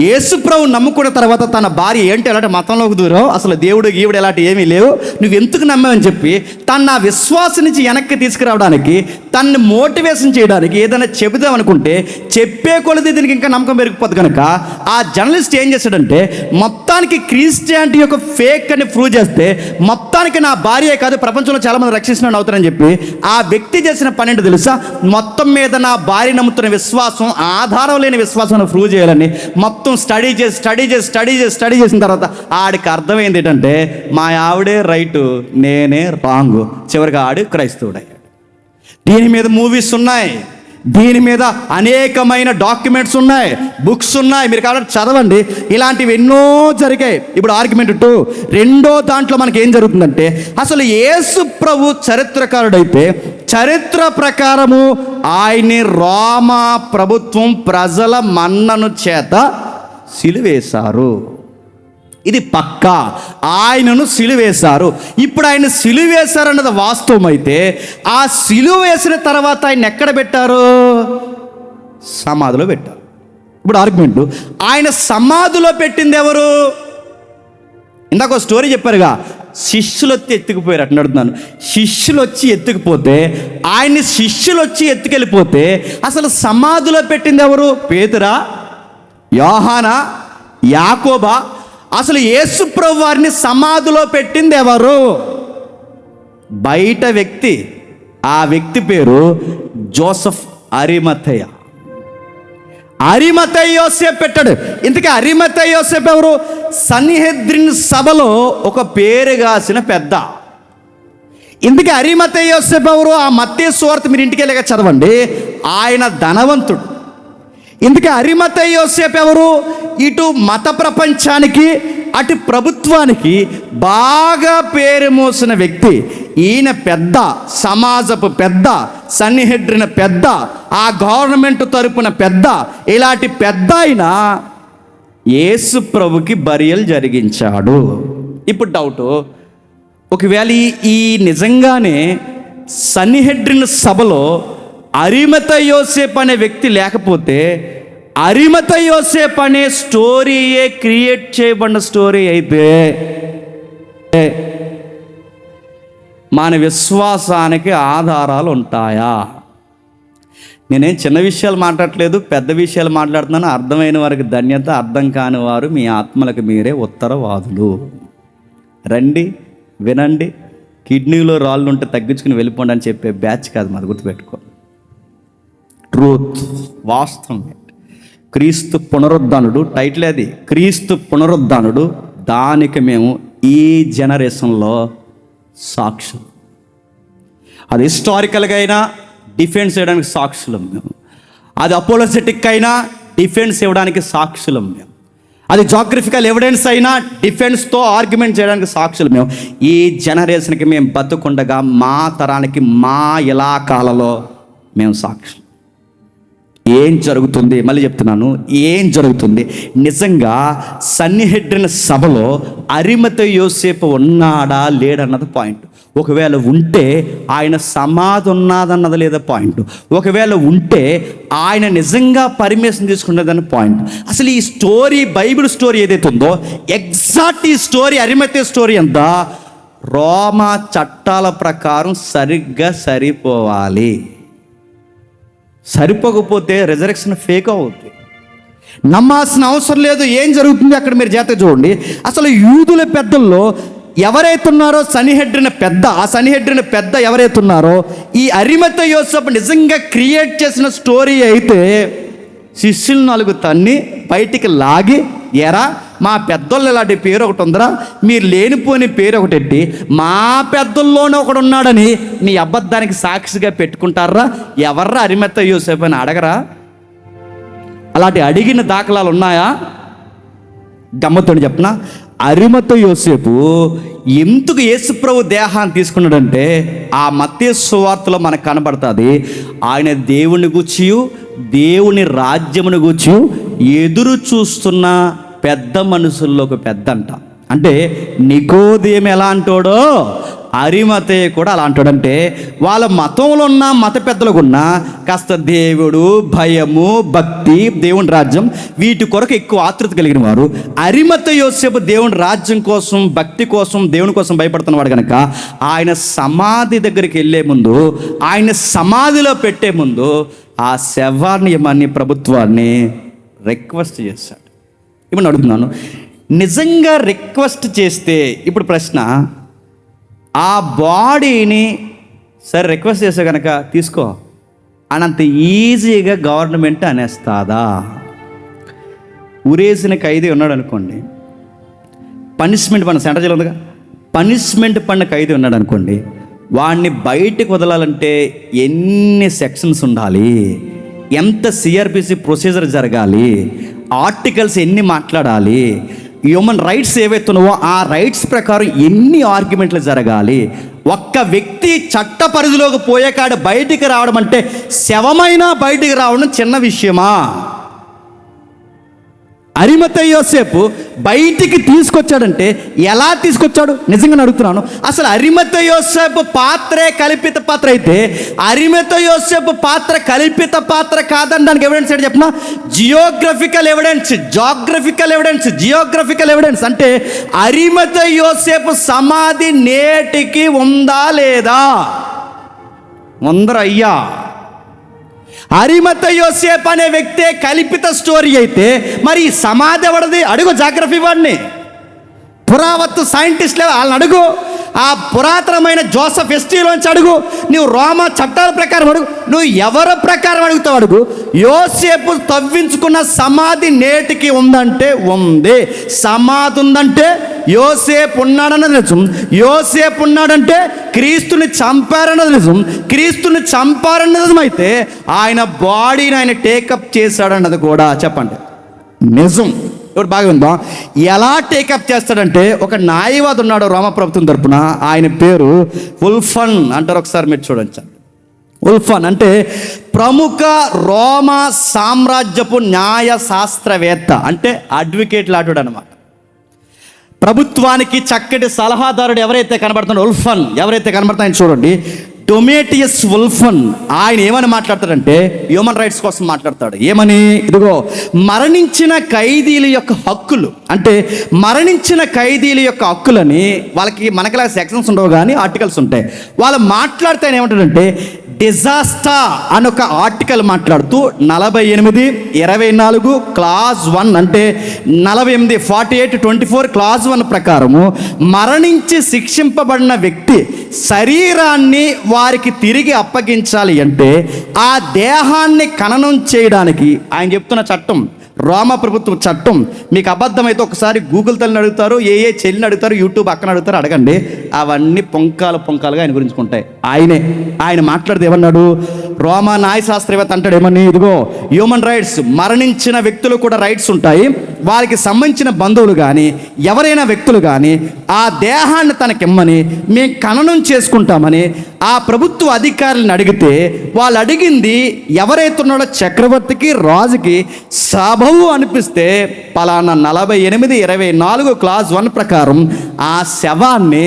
యేసుప్రభు నమ్ముకున్న తర్వాత తన భార్య ఏంటి ఎలాంటి మతంలోకి దూరం, అసలు దేవుడు గీవుడు ఎలాంటి ఏమీ లేవు, నువ్వు ఎందుకు నమ్మావని చెప్పి తన ఆ విశ్వాసం నుంచి వెనక్కి తీసుకురావడానికి, తనని మోటివేషన్ చేయడానికి ఏదైనా చెబుదామనుకుంటే చెప్పే కొలది దీనికి ఇంకా నమ్మకం పెరిగిపోతుంది. కనుక ఆ జర్నలిస్ట్ ఏం చేశాడంటే మొత్తానికి క్రిస్టియానిటీ యొక్క ఫేక్ అని ప్రూవ్ చేస్తే మొత్తానికి నా భార్యే కాదు ప్రపంచంలో చాలామంది రక్షించిన అవుతారని చెప్పి ఆ వ్యక్తి చేసిన పని ఏంటో తెలుసా? మొత్తం మీద నా భార్య నమ్ముతున్న విశ్వాసం ఆధారం లేని విశ్వాసం ప్రూవ్ చేయాలని మొత్తం స్టడీ చేసిన తర్వాత ఆడికి అర్థమైంది ఏంటంటే మా ఆవిడే రైటు, నేనే రాంగు. చివరికి ఆడు క్రైస్తవుడయ్యాడు. దీని మీద మూవీస్ ఉన్నాయి, దీని మీద అనేకమైన డాక్యుమెంట్స్ ఉన్నాయి, బుక్స్ ఉన్నాయి, మీరు కాబట్టి చదవండి. ఇలాంటివి ఎన్నో జరిగాయి. ఇప్పుడు ఆర్గ్యుమెంట్ 2, రెండో దాంట్లో మనకి ఏం జరుగుతుందంటే అసలు యేసు ప్రభు చరిత్రకారుడైతే చరిత్ర ప్రకారము ఆయన్ని రోమా ప్రభుత్వం ప్రజల మన్నను చేత సిలువేశారు. ఇది పక్కా, ఆయనను సిలువేశారు. ఇప్పుడు ఆయన సిలువేశారన్నది వాస్తవం అయితే ఆ సిలువ వేసిన తర్వాత ఆయన ఎక్కడ పెట్టారు? సమాధిలో పెట్టారు. ఇప్పుడు ఆర్గ్యుమెంట్, ఆయన సమాధిలో పెట్టింది ఎవరు? ఇందాక ఒక స్టోరీ చెప్పారుగా, శిష్యులు వచ్చి ఎత్తుకుపోయారు. అట్లా అడుగుతున్నాను, శిష్యులు వచ్చి ఎత్తుకుపోతే ఆయన్ని శిష్యులు వచ్చి ఎత్తుకెళ్ళిపోతే అసలు సమాధిలో పెట్టింది ఎవరు? పేతురా, యోహానా, యాకోబా? అసలు యేసు ప్రభు వారిని సమాధిలో పెట్టింది ఎవరు? బయట వ్యక్తి. ఆ వ్యక్తి పేరు జోసెఫ్ అరిమథయ. అరిమతయి యోసేపు పెట్టాడు. ఇంతకీ అరిమతయి యోసేపు ఎవరు? సన్హెద్రిన్ సభలో ఒక పేరుగాసిన పెద్ద. ఇంతకీ అరిమతయి యోసేపు ఎవరు? ఆ మత్తయి సువార్త మీరు ఇంటికి వెళ్ళగా చదవండి, ఆయన ధనవంతుడు. ఇంతకీ అరిమతయి యోసేపు ఎవరు? ఇటు మత ప్రపంచానికి అటు ప్రభుత్వానికి బాగా పేరు మోసిన వ్యక్తి. ఈయన పెద్ద, సమాజపు పెద్ద, సన్నిహెడ్రిన పెద్ద, ఆ గవర్నమెంట్ తరపున పెద్ద. ఇలాంటి పెద్ద ఆయన యేసు ప్రభుకి బరియలు జరిగించాడు. ఇప్పుడు డౌటు, ఒకవేళ ఈ నిజంగానే సన్నిహెడ్రిన సభలో అరిమతయి యోసేపు అనే వ్యక్తి లేకపోతే, అరిమతయి యోసేపు అనే స్టోరీయే క్రియేట్ చేయబడిన స్టోరీ అయితే మన విశ్వాసానికి ఆధారాలు ఉంటాయా? నేనేం చిన్న విషయాలు మాట్లాడట్లేదు, పెద్ద విషయాలు మాట్లాడుతున్నాను. అర్థమైన వారికి ధన్యత, అర్థం కాని వారు మీ ఆత్మలకు మీరే ఉత్తరవాదులు. రండి, వినండి. కిడ్నీలో రాళ్ళు ఉంటే తగ్గించుకుని వెళ్ళిపోండి అని చెప్పే బ్యాచ్ కాదు, మాది గుర్తుపెట్టుకో. ట్రూత్, వాస్తవం. క్రీస్తు పునరుద్ధానుడు, టైటిల్ అది, క్రీస్తు పునరుద్ధానుడు. దానికి మేము ఈ జనరేషన్లో సాక్షులు. అది హిస్టారికల్గా అయినా డిఫెన్స్ చేయడానికి సాక్షులం మేము. అది అపోలోజెటిక్ అయినా డిఫెన్స్ ఇవ్వడానికి సాక్షులం మేము. అది జాగ్రఫికల్ ఎవిడెన్స్ అయినా డిఫెన్స్తో ఆర్గ్యుమెంట్ చేయడానికి సాక్షులు మేము. ఈ జనరేషన్కి మేము బతుకుండగా మా తరానికి మా ఇలాకాలలో మేము సాక్షులు. ఏం జరుగుతుంది? మళ్ళీ చెప్తున్నాను, ఏం జరుగుతుంది? నిజంగా సన్నిహెడ్రిన సభలో అరిమతయి యోసేపు ఉన్నాడా లేడన్నది పాయింట్. ఒకవేళ ఉంటే ఆయన సమాధి ఉన్నదన్నది లేదా పాయింట్. ఒకవేళ ఉంటే ఆయన నిజంగా పర్మిషన్ తీసుకున్నదన్న పాయింట్. అసలు ఈ స్టోరీ, బైబిల్ స్టోరీ ఏదైతే ఉందో, ఎగ్జాక్ట్ ఈ స్టోరీ, అరిమతయి స్టోరీ అంతా రోమా చట్టాల ప్రకారం సరిగ్గా సరిపోవాలి. సరిపోకపోతే రిజరెక్షన్ ఫేక్ అవుతుంది. నమ్మాల్సిన అవసరం లేదు. ఏం జరుగుతుంది అక్కడ మీరు జాగ్రత్తగా చూడండి. అసలు యూదుల పెద్దల్లో ఎవరైతే ఉన్నారో సన్నిహెడ్రిన పెద్ద, ఆ సన్నిహెడ్రిన పెద్ద ఎవరైతే ఉన్నారో, ఈ అరిమతయి యోసేపు నిజంగా క్రియేట్ చేసిన స్టోరీ అయితే శిష్యులు 4 తన్ని బయటికి లాగి, ఎరా మా పెద్దోళ్ళు ఇలాంటి పేరు ఒకటి ఉందరా, మీరు లేనిపోని పేరు ఒకటి ఎట్టి మా పెద్దల్లోనే ఒకడు ఉన్నాడని మీ అబద్ధానికి సాక్షిగా పెట్టుకుంటారా? ఎవర్రా అరిమతయి యోసేపు అని అడగరా? అలాంటి అడిగిన దాఖలాలు ఉన్నాయా? గమ్మత్తోని చెప్పనా, అరిమతయి యోసేపు ఎందుకు యేసుప్రభు దేహాన్ని తీసుకున్నాడంటే, ఆ మత్తయి సువార్తలో మనకు కనబడుతుంది. ఆయన దేవుని గూర్చి, దేవుని రాజ్యమును గూర్చి ఎదురు చూస్తున్న పెద్ద మనుషుల్లో ఒక పెద్ద అంట. అంటే నికోదేము ఎలా అంటాడో అరిమతయి కూడా అలా అంటాడంటే, వాళ్ళ మతంలో ఉన్న మత పెద్దలకు ఉన్న కాస్త దేవుడు, భయము, భక్తి, దేవుని రాజ్యం, వీటి కొరకు ఎక్కువ ఆతృత కలిగిన వారు. అరిమతయి యోసేపు దేవుని రాజ్యం కోసం, భక్తి కోసం, దేవుని కోసం భయపడుతున్నవాడు కనుక ఆయన సమాధి దగ్గరికి వెళ్ళే ముందు, ఆయన సమాధిలో పెట్టే ముందు ఆ శవాన్ని ప్రభుత్వాన్ని రిక్వెస్ట్ చేశాడు. ఇప్పుడు అడుగుతున్నాను, నిజంగా రిక్వెస్ట్ చేస్తే ఇప్పుడు ప్రశ్న, ఆ బాడీని సరే రిక్వెస్ట్ చేస్తే కనుక తీసుకో అనంత ఈజీగా గవర్నమెంట్ అనేస్తుందా? ఉరేసిన ఖైదీ ఉన్నాడు అనుకోండి, పనిష్మెంట్ పడిన సెంటర్ జైలు ఉందిగా, పనిష్మెంట్ పడిన ఖైదీ ఉన్నాడు అనుకోండి, వాడిని బయటకు వదలాలంటే ఎన్ని సెక్షన్స్ ఉండాలి, ఎంత సిఆర్పిసి ప్రొసీజర్ జరగాలి, ఆర్టికల్స్ ఎన్ని మాట్లాడాలి, హ్యూమన్ రైట్స్ ఏవైతున్నావో ఆ రైట్స్ ప్రకారం ఎన్ని ఆర్గ్యుమెంట్లు జరగాలి. ఒక్క వ్యక్తి చట్ట పరిధిలోకి పోయేకాడ బయటికి రావడం అంటే, శవమైనా బయటికి రావడం చిన్న విషయమా? అరిమతయి యోసేపు బయటికి తీసుకొచ్చాడంటే ఎలా తీసుకొచ్చాడు? నిజంగా అడుగుతున్నాను. అసలు అరిమతయి యోసేపు పాత్రే కల్పిత పాత్ర అయితే, అరిమతయి యోసేపు పాత్ర కల్పిత పాత్ర కాదనడానికి ఎవిడెన్స్ ఏంటి చెప్పిన? జియోగ్రఫికల్ ఎవిడెన్స్ అంటే అరిమతయి యోసేపు సమాధి నేటికి ఉందా లేదా? ఉందరయ్యా. అరిమతయి యోసేపు అనే వ్యక్తే కల్పిత స్టోరీ అయితే మరి సమాధి ఎవడది? అడుగు జాగ్రఫీ వాడిని. పురావత్తు సైంటిస్టులు వాళ్ళని అడుగు, ఆ పురాతనమైన జోసెఫ్ ఎస్టీలోంచి అడుగు, నువ్వు రోమా చట్టాల ప్రకారం అడుగు, నువ్వు ఎవరి ప్రకారం అడుగుతావు అడుగు. యోసేపు తవ్వించుకున్న సమాధి నేటికి ఉందంటే ఉంది. సమాధి ఉందంటే యోసేపు ఉన్నాడన్నది నిజం. యోసేపు ఉన్నాడంటే క్రీస్తుని చంపారన్నది నిజం. క్రీస్తుని చంపారన్నది నిజమైతే ఆయన బాడీని ఆయన టేకప్ చేశాడన్నది కూడా చెప్పండి నిజం. ఇప్పుడు బాగా ఉందాం. ఎలా టేకప్ చేస్తాడంటే ఒక న్యాయవాది ఉన్నాడు రోమా ప్రభుత్వం తరపున, ఆయన పేరు ఉల్ఫన్ అంటారు. ఒకసారి మీరు చూడండి. ఉల్ఫన్ అంటే ప్రముఖ రోమా సామ్రాజ్యపు న్యాయ శాస్త్రవేత్త, అంటే అడ్వకేట్ లాంటివాడు అనమాట. ప్రభుత్వానికి చక్కటి సలహాదారుడు ఎవరైతే కనబడుతున్నాడో ఉల్ఫన్, ఎవరైతే కనబడతాయని చూడండి. డొమేటియస్ ఉల్ఫన్ ఆయన ఏమని మాట్లాడతాడంటే హ్యూమన్ రైట్స్ కోసం మాట్లాడతాడు. ఏమని? ఇదిగో మరణించిన ఖైదీల యొక్క హక్కులు, అంటే మరణించిన ఖైదీల యొక్క హక్కులని వాళ్ళకి మనకిలా సెక్షన్స్ ఉండవు కానీ ఆర్టికల్స్ ఉంటాయి. వాళ్ళు మాట్లాడితే ఆయన ఏమంటాడంటే డిజాస్టర్ అని ఒక ఆర్టికల్ మాట్లాడుతూ 48:24 క్లాజ్ 1 అంటే 48 48:24 క్లాజ్ 1 ప్రకారము మరణించి శిక్షింపబడిన వ్యక్తి శరీరాన్ని వారికి తిరిగి అప్పగించాలి అంటే ఆ దేహాన్ని ఖననం చేయడానికి ఆయన చెప్తున్న చట్టం రోమా ప్రభుత్వ చట్టం. మీకు అబద్ధమైతే ఒకసారి గూగుల్ తల్లిని అడుగుతారు, ఏ చెల్లిని అడుగుతారు, యూట్యూబ్ అక్కన అడుగుతారు, అడగండి. అవన్నీ పొంకాలుగా ఆయన గురించి ఉంటాయి. ఆయన మాట్లాడితే ఏమన్నాడు? రోమా న్యాయశాస్త్రవేత్త అంటాడు ఏమని? ఇదిగో హ్యూమన్ రైట్స్, మరణించిన వ్యక్తులు కూడా రైట్స్ ఉంటాయి. వారికి సంబంధించిన బంధువులు కానీ ఎవరైనా వ్యక్తులు కానీ ఆ దేహాన్ని తనకిమ్మని మేము ఖననం చేసుకుంటామని ఆ ప్రభుత్వ అధికారులను అడిగితే వాళ్ళు అడిగింది ఎవరైతే ఉన్నాడో చక్రవర్తికి రాజుకి సబవు అనిపిస్తే పలానా 48:24 క్లాజ్ 1 ప్రకారం ఆ శవాన్ని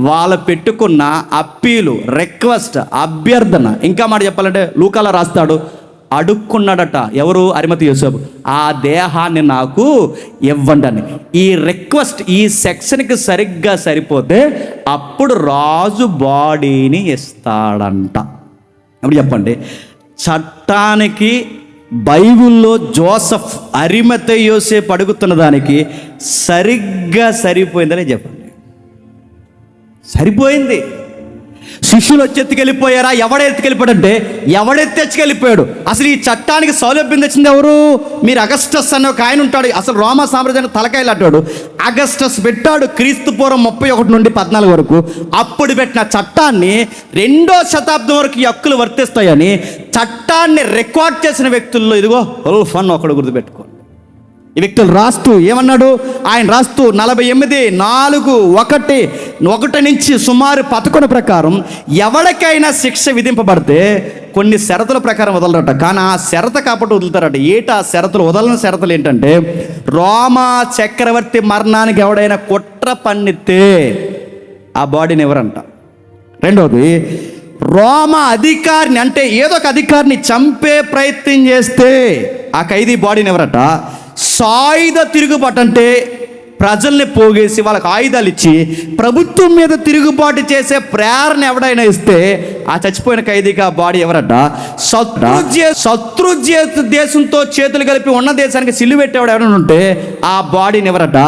వాళ్ళు పెట్టుకున్న అప్పీలు, రిక్వెస్ట్, అభ్యర్థన, ఇంకా మాట చెప్పాలంటే లూకాలో రాస్తాడు, అడుక్కున్నాడట. ఎవరు? అరిమతి యోసేపు. ఆ దేహాన్ని నాకు ఇవ్వండి అని. ఈ రిక్వెస్ట్ ఈ సెక్షన్కి సరిగ్గా సరిపోతే అప్పుడు రాజు బాడీని ఇస్తాడంట. అప్పుడు చెప్పండి, చట్టానికి బైబిల్లో జోసెఫ్ అరిమతి యోసేపు అడుగుతున్న దానికి సరిగ్గా సరిపోయిందని చెప్పండి. సరిపోయింది. శిష్యులు వచ్చి ఎత్తుకెళ్ళిపోయారా? ఎవడెత్తుకెళ్ళిపోయాడంటే ఎవడెత్తెచ్చుకెళ్ళిపోయాడు. అసలు ఈ చట్టానికి సౌలభ్యం తెచ్చింది ఎవరు? మీరు అగస్టస్ అనే ఒక ఆయన ఉంటాడు, అసలు రోమా సామ్రాజ్యానికి తలకాయలు అంటాడు. అగస్టస్ పెట్టాడు క్రీస్తు పూర్వం 31 నుండి 14 వరకు. అప్పుడు పెట్టిన చట్టాన్ని 2వ శతాబ్దం వరకు ఈ హక్కులు వర్తిస్తాయని చట్టాన్ని రికార్డ్ చేసిన వ్యక్తుల్లో ఇదిగో ఉల్ఫన్ ఒకడు గుర్తుపెట్టుకో. ఈ వ్యక్తులు రాస్తూ ఏమన్నాడు? ఆయన రాస్తూ 48:4 నుంచి సుమారు 11 ప్రకారం ఎవరికైనా శిక్ష విధింపబడితే కొన్ని షరతుల ప్రకారం వదలరట. కానీ ఆ షరత కాబట్టి వదులుతారట. ఆ షరతులు వదలని షరతులు ఏంటంటే రోమా చక్రవర్తి మరణానికి ఎవడైనా కుట్ర పన్నితే ఆ బాడీని ఎవరంట. రెండవది, రోమా అధికారిని అంటే ఏదో ఒక అధికారిని చంపే ప్రయత్నం చేస్తే ఆ ఖైదీ బాడీని ఎవరట. సాయుధ తిరుగుబాటు అంటే ప్రజల్ని పోగేసి వాళ్ళకి ఆయుధాలు ఇచ్చి ప్రభుత్వం మీద తిరుగుబాటు చేసే ప్రేరణ ఎవడైనా ఇస్తే ఆ చచ్చిపోయిన ఖైదీకి ఆ బాడీ ఎవరట. శత్రు దేశంతో చేతులు కలిపి ఉన్న దేశానికి సిల్లు పెట్టేవాడు ఎవరైనా ఉంటే ఆ బాడీని ఎవరట.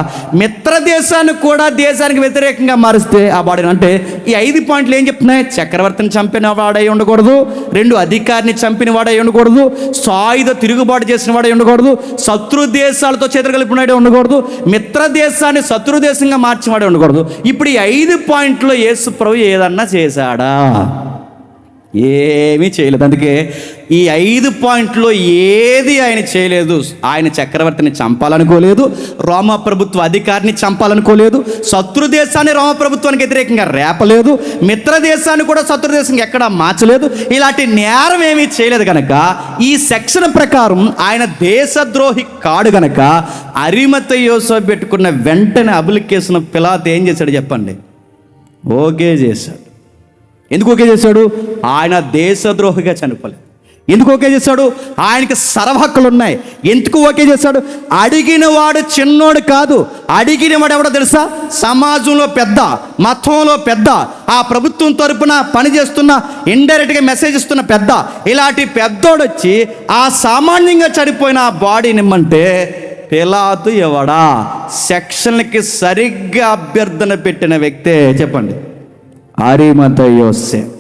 మిత్ర దేశాన్ని కూడా దేశానికి వ్యతిరేకంగా మారిస్తే ఆ బాడీని. అంటే ఈ 5 పాయింట్లు ఏం చెప్తున్నాయి? చక్రవర్తిని చంపిన వాడై ఉండకూడదు, 2 అధికారిని చంపిన వాడై ఉండకూడదు, సాయుధ తిరుగుబాటు చేసిన వాడై ఉండకూడదు, శత్రు దేశాలతో చేతులు కలిపి ఉన్నాడే ఉండకూడదు, మిత్ర దేశాన్ని శత్రు దేశంగా మార్చివాడే ఉండకూడదు. ఇప్పుడు ఈ 5 పాయింట్లో యేసు ప్రభు ఏదన్నా చేశాడా? ఏమీ చేయలేదు. అందుకే ఈ 5 పాయింట్లో ఏది ఆయన చేయలేదు. ఆయన చక్రవర్తిని చంపాలనుకోలేదు, రోమా ప్రభుత్వ అధికారిని చంపాలనుకోలేదు, శత్రు దేశాన్ని రోమా ప్రభుత్వానికి వ్యతిరేకంగా రేపలేదు, మిత్ర దేశాన్ని కూడా శత్రు దేశంగా ఎక్కడా మార్చలేదు. ఇలాంటి నేరం ఏమీ చేయలేదు కనుక ఈ సెక్షన్ ప్రకారం ఆయన దేశద్రోహి కాడు కనుక అరిమతి యోసేపు పెట్టుకున్న వెంటనే అప్లికేషన్ పిలాతు ఏం చేశాడు చెప్పండి? ఓకే చేశాడు. ఎందుకు ఓకే చేశాడు? ఆయన దేశద్రోహిగా చనిపోలేదు. ఎందుకు ఓకే చేశాడు? ఆయనకి సర్వహక్కులు ఉన్నాయి. ఎందుకు ఓకే చేశాడు? అడిగిన వాడు చిన్నోడు కాదు. అడిగిన వాడు ఎవడో తెలుసా? సమాజంలో పెద్ద, మతంలో పెద్ద, ఆ ప్రభుత్వం తరపున పనిచేస్తున్న, ఇండైరెక్ట్గా మెసేజ్ ఇస్తున్న పెద్ద. ఇలాంటి పెద్దోడు వచ్చి ఆ సామాన్యంగా చనిపోయిన ఆ బాడీని ఇమ్మంటే పిలాతు ఎవడా? సెక్షన్లకి సరిగ్గా అభ్యర్థన పెట్టిన వ్యక్తే. చెప్పండి, అరిమతయి యోసేపు.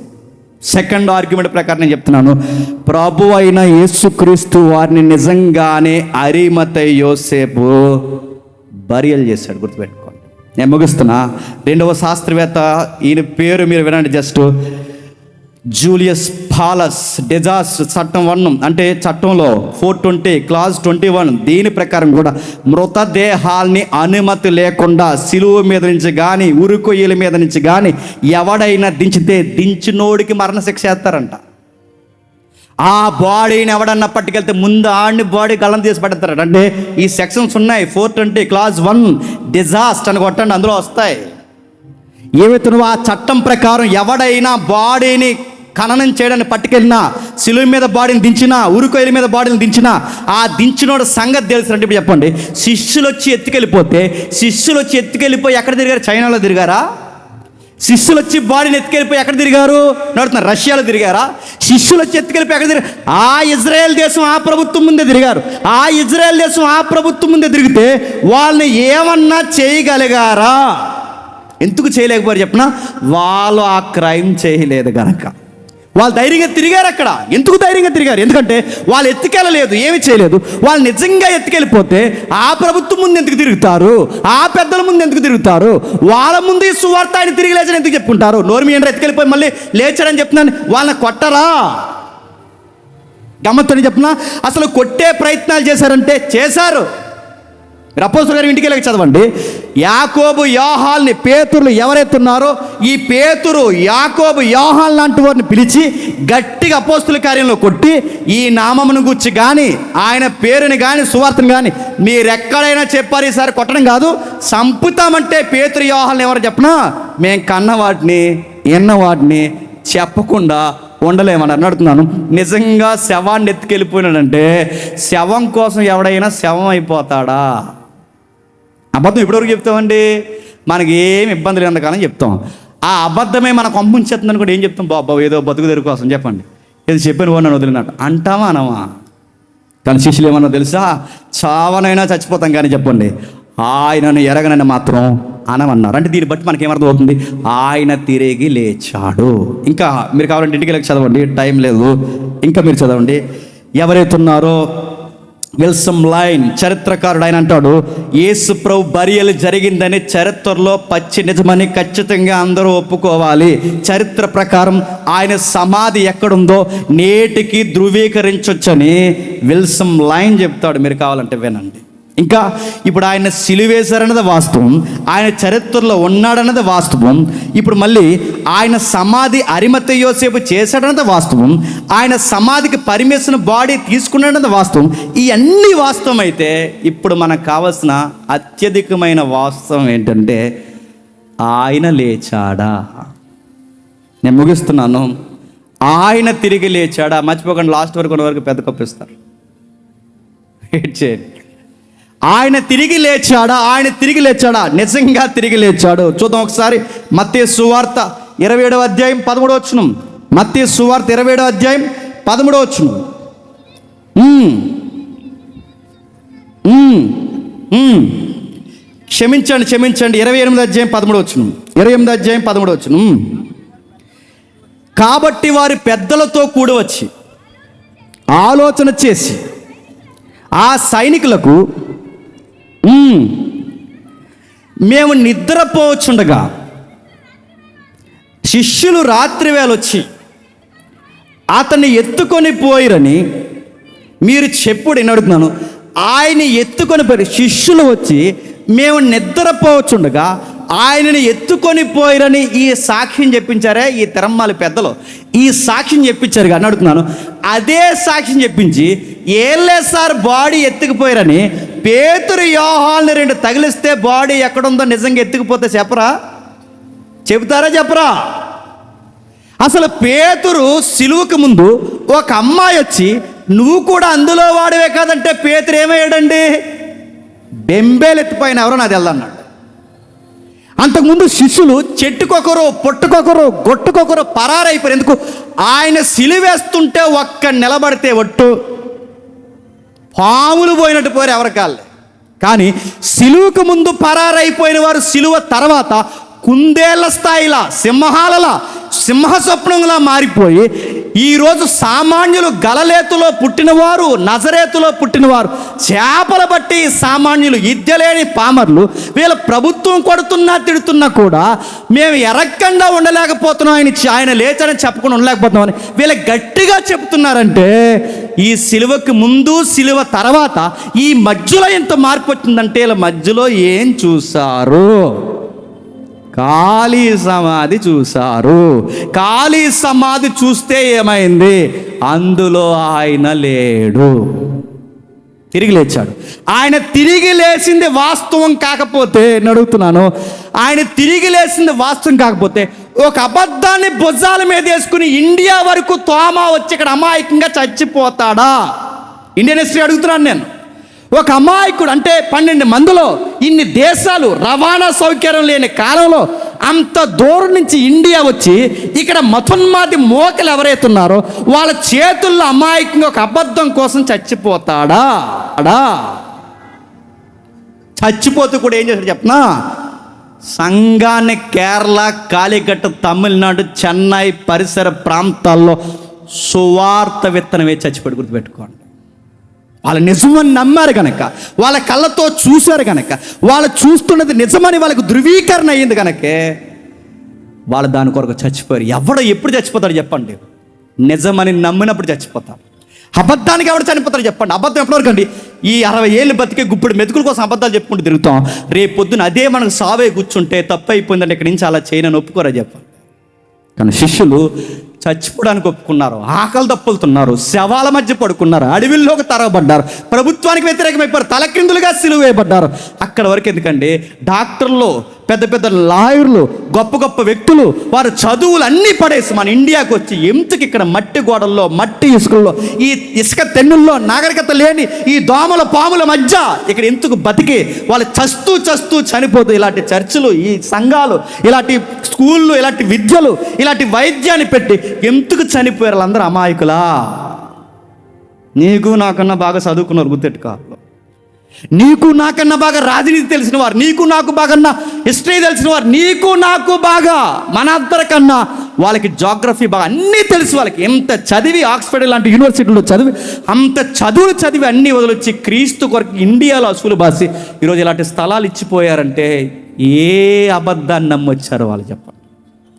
సెకండ్ ఆర్గ్యుమెంట్ ప్రకారం నేను చెప్తున్నాను, ప్రభు అయిన యేసుక్రీస్తు వారిని నిజంగానే అరిమతయి యోసేపు బరియలు చేశాడు. గుర్తుపెట్టుకోండి. నేను ముగిస్తున్నా. రెండవ శాస్త్రవేత్త, ఈయన పేరు మీరు వినండి జస్ట్, జూలియస్ పాలస్ డెజాస్. చట్టం 1 అంటే చట్టంలో 420 క్లాజ్ 21 దీని ప్రకారం కూడా మృతదేహాల్ని అనుమతి లేకుండా సిలువ మీద నుంచి కానీ ఉరుకొయ్యల మీద నుంచి కానీ ఎవడైనా దించితే దించినోడికి మరణశిక్ష వేస్తారంట. ఆ బాడీని ఎవడన్నా పట్టుకెళ్తే ముందు ఆడిని బాడీ గల్లం తీసి పడతారట. అంటే ఈ సెక్షన్స్ ఉన్నాయి. 420 క్లాజ్ 1 డిజాస్ట్ అని కొట్టండి, అందులో వస్తాయి. ఏవైతే నువ్వు ఆ చట్టం ప్రకారం ఎవడైనా బాడీని ఖననం చేయడానికి పట్టుకెళ్ళినా, సిలువ మీద బాడీని దించినా, ఉరుకొయ్యల మీద బాడీని దించినా, ఆ దించినోడు సంగతి తెలుసునంటే ఇప్పుడు చెప్పండి, శిష్యులు వచ్చి ఎత్తుకెళ్ళిపోయి ఎక్కడ తిరిగారు? చైనాలో తిరిగారా? శిష్యులు వచ్చి బాడీని ఎత్తుకెళ్ళిపోయి ఎక్కడ తిరిగారు? నడుతున్నారు, రష్యాలో తిరిగారా? శిష్యులు వచ్చి ఎత్తుకెళ్ళిపోయి ఎక్కడ తిరిగారు? ఆ ఇజ్రాయెల్ దేశం ఆ ప్రభుత్వం ముందే తిరిగారు. ఆ ఇజ్రాయెల్ దేశం ఆ ప్రభుత్వం ముందే తిరిగితే వాళ్ళని ఏమన్నా చేయగలిగారా? ఎందుకు చేయలేకపోయారు చెప్పిన? వాళ్ళు ఆ క్రైమ్ చేయలేదు గనక. వాళ్ళు ధైర్యంగా తిరిగారు అక్కడ. ఎందుకు ధైర్యంగా తిరిగారు? ఎందుకంటే వాళ్ళు ఎత్తుకెళ్ళలేదు, ఏమి చేయలేదు. వాళ్ళు నిజంగా ఎత్తుకెళ్ళిపోతే ఆ ప్రభుత్వం ముందు ఎందుకు తిరుగుతారు? ఆ పెద్దల ముందు ఎందుకు తిరుగుతారు? వాళ్ళ ముందు ఈ సువార్త ఆయన తిరిగి లేచని ఎందుకు చెప్పుకుంటారు? నోర్మి ఏంటో ఎత్తుకెళ్ళిపోయి మళ్ళీ లేచాడని చెప్తున్నాను. వాళ్ళని కొట్టరా? గమ్మత్తని చెప్తున్నా, అసలు కొట్టే ప్రయత్నాలు చేశారంటే చేశారు. అపోస్తలుల గారి ఇంటికి వెళ్ళి చదవండి. యాకోబు యోహాల్ని, పేతురులు ఎవరైతే ఉన్నారో ఈ పేతురు యాకోబు యోహాన్ లాంటి వారిని పిలిచి గట్టిగా అపోస్తలుల కార్యంలో కొట్టి, ఈ నామమును గురించి కానీ ఆయన పేరుని కానీ సువార్తను కానీ మీరెక్కడైనా చెప్పారు, ఈసారి కొట్టడం కాదు సంపుతామంటే పేతురు యోహాల్ని ఎవరు చెప్పనా? మేము కన్నవాటిని ఎన్నవాటిని చెప్పకుండా ఉండలేమని అడుగుతున్నాను. నిజంగా శవాన్ని ఎత్తుకెళ్ళిపోయినాడంటే శవం కోసం ఎవడైనా శవం అయిపోతాడా? అబద్ధం ఇప్పటివరకు చెప్తామండి, మనకి ఏమి ఇబ్బంది లేదంతకాలం చెప్తాం. ఆ అబద్ధమే మనకు పంపించేస్తుందని కూడా ఏం చెప్తాం? బాబా ఏదో బతుకు తెరుగు కోసం చెప్పండి, ఏదో చెప్పిన వాడిని వదిలినట్టు అంటామా అనమా? కానీ శిష్యులు ఏమన్నా తెలుసా? చావనైనా చచ్చిపోతాం కానీ చెప్పండి ఆయనను ఎరగనని మాత్రం అనమన్నారు. అంటే దీన్ని బట్టి మనకి ఏమర్థం అవుతుంది? ఆయన తిరిగి లేచాడు. ఇంకా మీరు కావాలంటే ఇంటికి వెళ్ళి చదవండి, టైం లేదు. ఇంకా మీరు చదవండి. ఎవరైతే ఉన్నారో విల్సమ్ లైన్ చరిత్రకారుడు, ఆయన అంటాడు, యేసు ప్రభు బరియలు జరిగిందని చరిత్రలో పచ్చి నిజమని ఖచ్చితంగా అందరూ ఒప్పుకోవాలి. చరిత్ర ప్రకారం ఆయన సమాధి ఎక్కడుందో నేటికి ధృవీకరించొచ్చని విల్సమ్ లైన్ చెప్తాడు. మీరు కావాలంటే వినండి. ఇంకా ఇప్పుడు ఆయన సిలువేశారన్నది వాస్తవం, ఆయన చరిత్రలో ఉన్నాడన్నది వాస్తవం. ఇప్పుడు మళ్ళీ ఆయన సమాధి అరిమతయి యోసేపు చేశాడన్నది వాస్తవం, ఆయన సమాధికి పర్మిషన్ బాడీ తీసుకున్నాడన్నది వాస్తవం. ఇవన్నీ వాస్తవం అయితే ఇప్పుడు మనకు కావాల్సిన అత్యధికమైన వాస్తవం ఏంటంటే ఆయన లేచాడా? నేను ముగిస్తున్నాను. ఆయన తిరిగి లేచాడా? మర్చిపోకండి, లాస్ట్ వరకు పెద్ద కప్పిస్తారు. వెయిట్ చేయండి. ఆయన తిరిగి లేచాడా? ఆయన తిరిగి లేచాడా? నిజంగా తిరిగి లేచాడు. చూద్దాం ఒకసారి. మత్తయి సువార్త 27వ అధ్యాయం 13వ వచనం. మత్తయి సువార్త 27వ అధ్యాయం 13వ వచనం. క్షమించండి 28వ అధ్యాయం 13వ వచనం. 28వ అధ్యాయం 13వ వచనం. కాబట్టి వారి పెద్దలతో కూడి వచ్చి ఆలోచన చేసి ఆ సైనికులకు, మేము నిద్రపోవచ్చుండగా శిష్యులు రాత్రి వేళ వచ్చి అతన్ని ఎత్తుకొని పోయిరని మీరు చెప్పుడు. నేను అడుగుతున్నాను, ఆయన ఎత్తుకొని పోయి శిష్యులు వచ్చి మేము నిద్రపోవచ్చుండగా ఆయనని ఎత్తుకొని పోయిరని ఈ సాక్ష్యం చెప్పించారే ఈ తిరమ్మాలి పెద్దలు. ఈ సాక్ష్యం చెప్పించారు కానీ అడుగుతున్నాను, అదే సాక్ష్యం చెప్పించి ఏళ్ళే సార్ బాడీ ఎత్తుకుపోయారని పేతురు యోహాల్ని 2 తగిలిస్తే బాడీ ఎక్కడుందో నిజంగా ఎత్తుకుపోతే చెప్పరా? చెబుతారా చెప్పరా? అసలు పేతురు సిలువకు ముందు ఒక అమ్మాయి వచ్చి నువ్వు కూడా అందులో వాడివే కాదంటే పేతురు ఏమయ్యాడండి? బెంబేలు ఎత్తిపోయిన ఎవరో నాది వెళ్దన్నాడు. అంతకుముందు శిష్యులు చెట్టుకొకరు పొట్టుకొకరు గొట్టుకొకరు పరారైపోయారు. ఎందుకు? ఆయన సిలువేస్తుంటే ఒక్క నిలబడితే ఒట్టు పాములు పోయినట్టు పోయారు ఎవరి కాళ్ళే. కానీ సిలువకు ముందు పరారైపోయిన వారు సిలువ తర్వాత కుందేళ్ల స్థాయిలా, సింహాలలా, సింహ స్వప్నంలా మారిపోయి ఈరోజు సామాన్యులు గలలేతులో పుట్టినవారు, నజరేతులో పుట్టినవారు, చేపల బట్టి సామాన్యులు, ఇద్దలేని పామర్లు వీళ్ళ ప్రభుత్వం కొడుతున్నా తిడుతున్నా కూడా మేము ఎరక్కండా ఉండలేకపోతున్నాం, ఆయన లేచని చెప్పకుండా ఉండలేకపోతున్నామని వీళ్ళ గట్టిగా చెప్తున్నారంటే ఈ సిలువకు ముందు సిలువ తర్వాత ఈ మధ్యలో ఎంత మార్పు వచ్చిందంటే వీళ్ళ మధ్యలో ఏం చూశారు? ఖాళీ సమాధి చూశారు. ఖాళీ సమాధి చూస్తే ఏమైంది? అందులో ఆయన లేడు, తిరిగి లేచాడు. ఆయన తిరిగి లేచింది వాస్తవం కాకపోతే, నేను అడుగుతున్నాను, ఆయన తిరిగి లేచింది వాస్తవం కాకపోతే ఒక అబద్ధాన్ని భుజాల మీద వేసుకుని ఇండియా వరకు తోమా వచ్చి ఇక్కడ అమాయకంగా చచ్చిపోతాడా? ఇండియన్ హిస్టరీ అడుగుతున్నాను నేను. ఒక అమాయకుడు అంటే 12 మందిలో ఇన్ని దేశాలు రవాణా సౌకర్యం లేని కాలంలో అంత దూరం నుంచి ఇండియా వచ్చి ఇక్కడ మతోన్మాది మోకలు ఎవరైతున్నారో వాళ్ళ చేతుల్లో అమాయకంగా ఒక అబద్ధం కోసం చచ్చిపోతాడా? చచ్చిపోతూ కూడా ఏం చేశాడు చెప్పనా? సంఘాన్ని కేరళ, కాలికట్, తమిళనాడు, చెన్నై పరిసర ప్రాంతాల్లో సువార్త విత్తనమే చచ్చిపోయి గుర్తుపెట్టుకోండి. వాళ్ళు నిజమని నమ్మారు కనుక, వాళ్ళ కళ్ళతో చూశారు కనుక, వాళ్ళు చూస్తున్నది నిజమని వాళ్ళకు ధృవీకరణ అయ్యింది కనుకే వాళ్ళు దాని కొరకు చచ్చిపోయారు. ఎవడో ఎప్పుడు చచ్చిపోతాడు చెప్పండి? నిజమని నమ్మినప్పుడు చచ్చిపోతారు. అబద్ధానికి ఎవడు చనిపోతారు చెప్పండి? అబద్ధం ఎప్పటివరకు అండి? ఈ 60 ఏళ్ళు బతికే గుప్పుడు మెతుకుల కోసం అబద్ధాలు చెప్పుకుంటూ తిరుగుతాం. రేపు పొద్దున అదే మనకు సావే కూర్చుంటే తప్పు అయిపోయిందంటే ఇక్కడి నుంచి అలా చేయనని ఒప్పుకోరా చెప్పండి? కానీ శిష్యులు చచ్చిపోవడానికి ఒప్పుకున్నారు, ఆకలి దప్పులుతున్నారు, శవాల మధ్య పడుకున్నారు, అడవిల్లోకి తరగబడ్డారు, ప్రభుత్వానికి వ్యతిరేకమైపోయారు, తలక్రిందులుగా సిలువ వేయబడ్డారు. అక్కడ వరకు ఎందుకండి? డాక్టర్లు, పెద్ద పెద్ద లాయర్లు, గొప్ప గొప్ప వ్యక్తులు వారు చదువులు అన్నీ పడేసి మన ఇండియాకి వచ్చి ఎందుకు ఇక్కడ మట్టి గోడల్లో, మట్టి ఇసుకల్లో, ఈ ఇసుక తెన్నుల్లో నాగరికత లేని ఈ దోమల పాముల మధ్య ఇక్కడ ఎందుకు బతికి వాళ్ళు చస్తూ చనిపోతూ ఇలాంటి చర్చిలు, ఈ సంఘాలు, ఇలాంటి స్కూళ్ళు, ఇలాంటి విద్యలు, ఇలాంటి వైద్యాన్ని పెట్టి ఎందుకు చనిపోయారు? వాళ్ళందరూ అమాయకులా? నీకు నాకన్నా బాగా చదువుకున్నారు, గుర్తెట్టుకోవాలి. నీకు నాకన్నా బాగా రాజనీతి తెలిసిన వారు, నీకు నాకు బాగా హిస్టరీ తెలిసిన వారు, నీకు నాకు బాగా మన అందరికన్నా వాళ్ళకి జాగ్రఫీ బాగా అన్నీ తెలుసు. వాళ్ళకి ఎంత చదివి ఆక్స్ఫర్డ్ లాంటి యూనివర్సిటీలో చదివి అంత చదువులు చదివి అన్నీ వదిలొచ్చి క్రీస్తు కొరకు ఇండియాలో అసూలు బాసి ఈరోజు ఇలాంటి స్థలాలు ఇచ్చిపోయారంటే ఏ అబద్ధాన్ని నమ్మొచ్చారో వాళ్ళు చెప్పండి.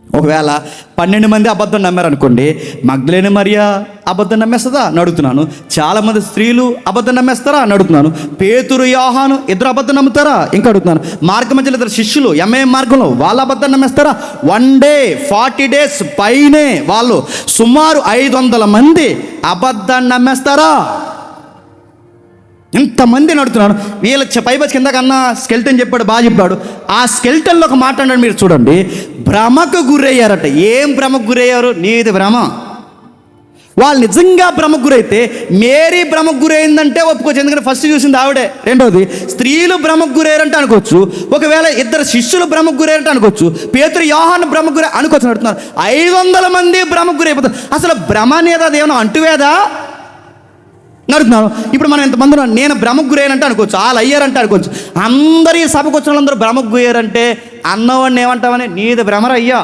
ఒకవేళ 12 మంది అబద్ధం నమ్మారనుకోండి, మగ్దలేని మరియా అబద్ధం నమ్మేస్తుందా అని అడుగుతున్నాను. చాలామంది స్త్రీలు అబద్ధం నమ్మేస్తారా అని అడుగుతున్నాను. పేతురు, యోహాను ఇద్దరు అబద్ధం నమ్ముతారా ఇంకా అడుగుతున్నాను. మార్గ మధ్యలో ఇద్దరు శిష్యులు ఎంఏఎం మార్గంలో వాళ్ళు అబద్ధం నమ్మేస్తారా? 1 డే 40 days పైనే వాళ్ళు సుమారు 500 మంది అబద్ధాన్ని నమ్మేస్తారా? ఇంతమంది నడుతున్నాడు. వీళ్ళ పైబచ్చి కింద కన్నా స్కెల్టన్ చెప్పాడు, బాగా చెప్పాడు. ఆ స్కెల్టన్లో ఒక మాట అన్నాడు, మీరు చూడండి. భ్రమకు గురయ్యారట. ఏం భ్రమకు గురయ్యారు? నీది భ్రమ. వాళ్ళు నిజంగా భ్రమకు గురైతే మేరీ భ్రమకు గురైందంటే ఒప్పుకోవచ్చు, ఎందుకంటే ఫస్ట్ చూసింది ఆవిడే. రెండోది, స్త్రీలు భ్రమకు గురయ్యారంటే అనుకోవచ్చు. ఒకవేళ ఇద్దరు శిష్యులు భ్రమకు గురయ్యారంటే అనుకోవచ్చు. పేతురు, యోహాను భ్రమకు గురై అనుకోవచ్చు. అడుగుతున్నారు 500 మంది భ్రమకు గురైపోతారు. అసలు భ్రమ అనేది అది ఏమైనా అంటువేదా నడుతున్నాను. ఇప్పుడు మనం ఎంతమంది నేను భ్రమకు గురయ్యానంటే అనుకోవచ్చు, వాళ్ళు అయ్యారంటే అనుకోవచ్చు. అందరి సభకు వచ్చిన వాళ్ళందరూ భ్రమకు గురయ్యారంటే అన్నవాడిని ఏమంటామని? నీది భ్రమర అయ్యా.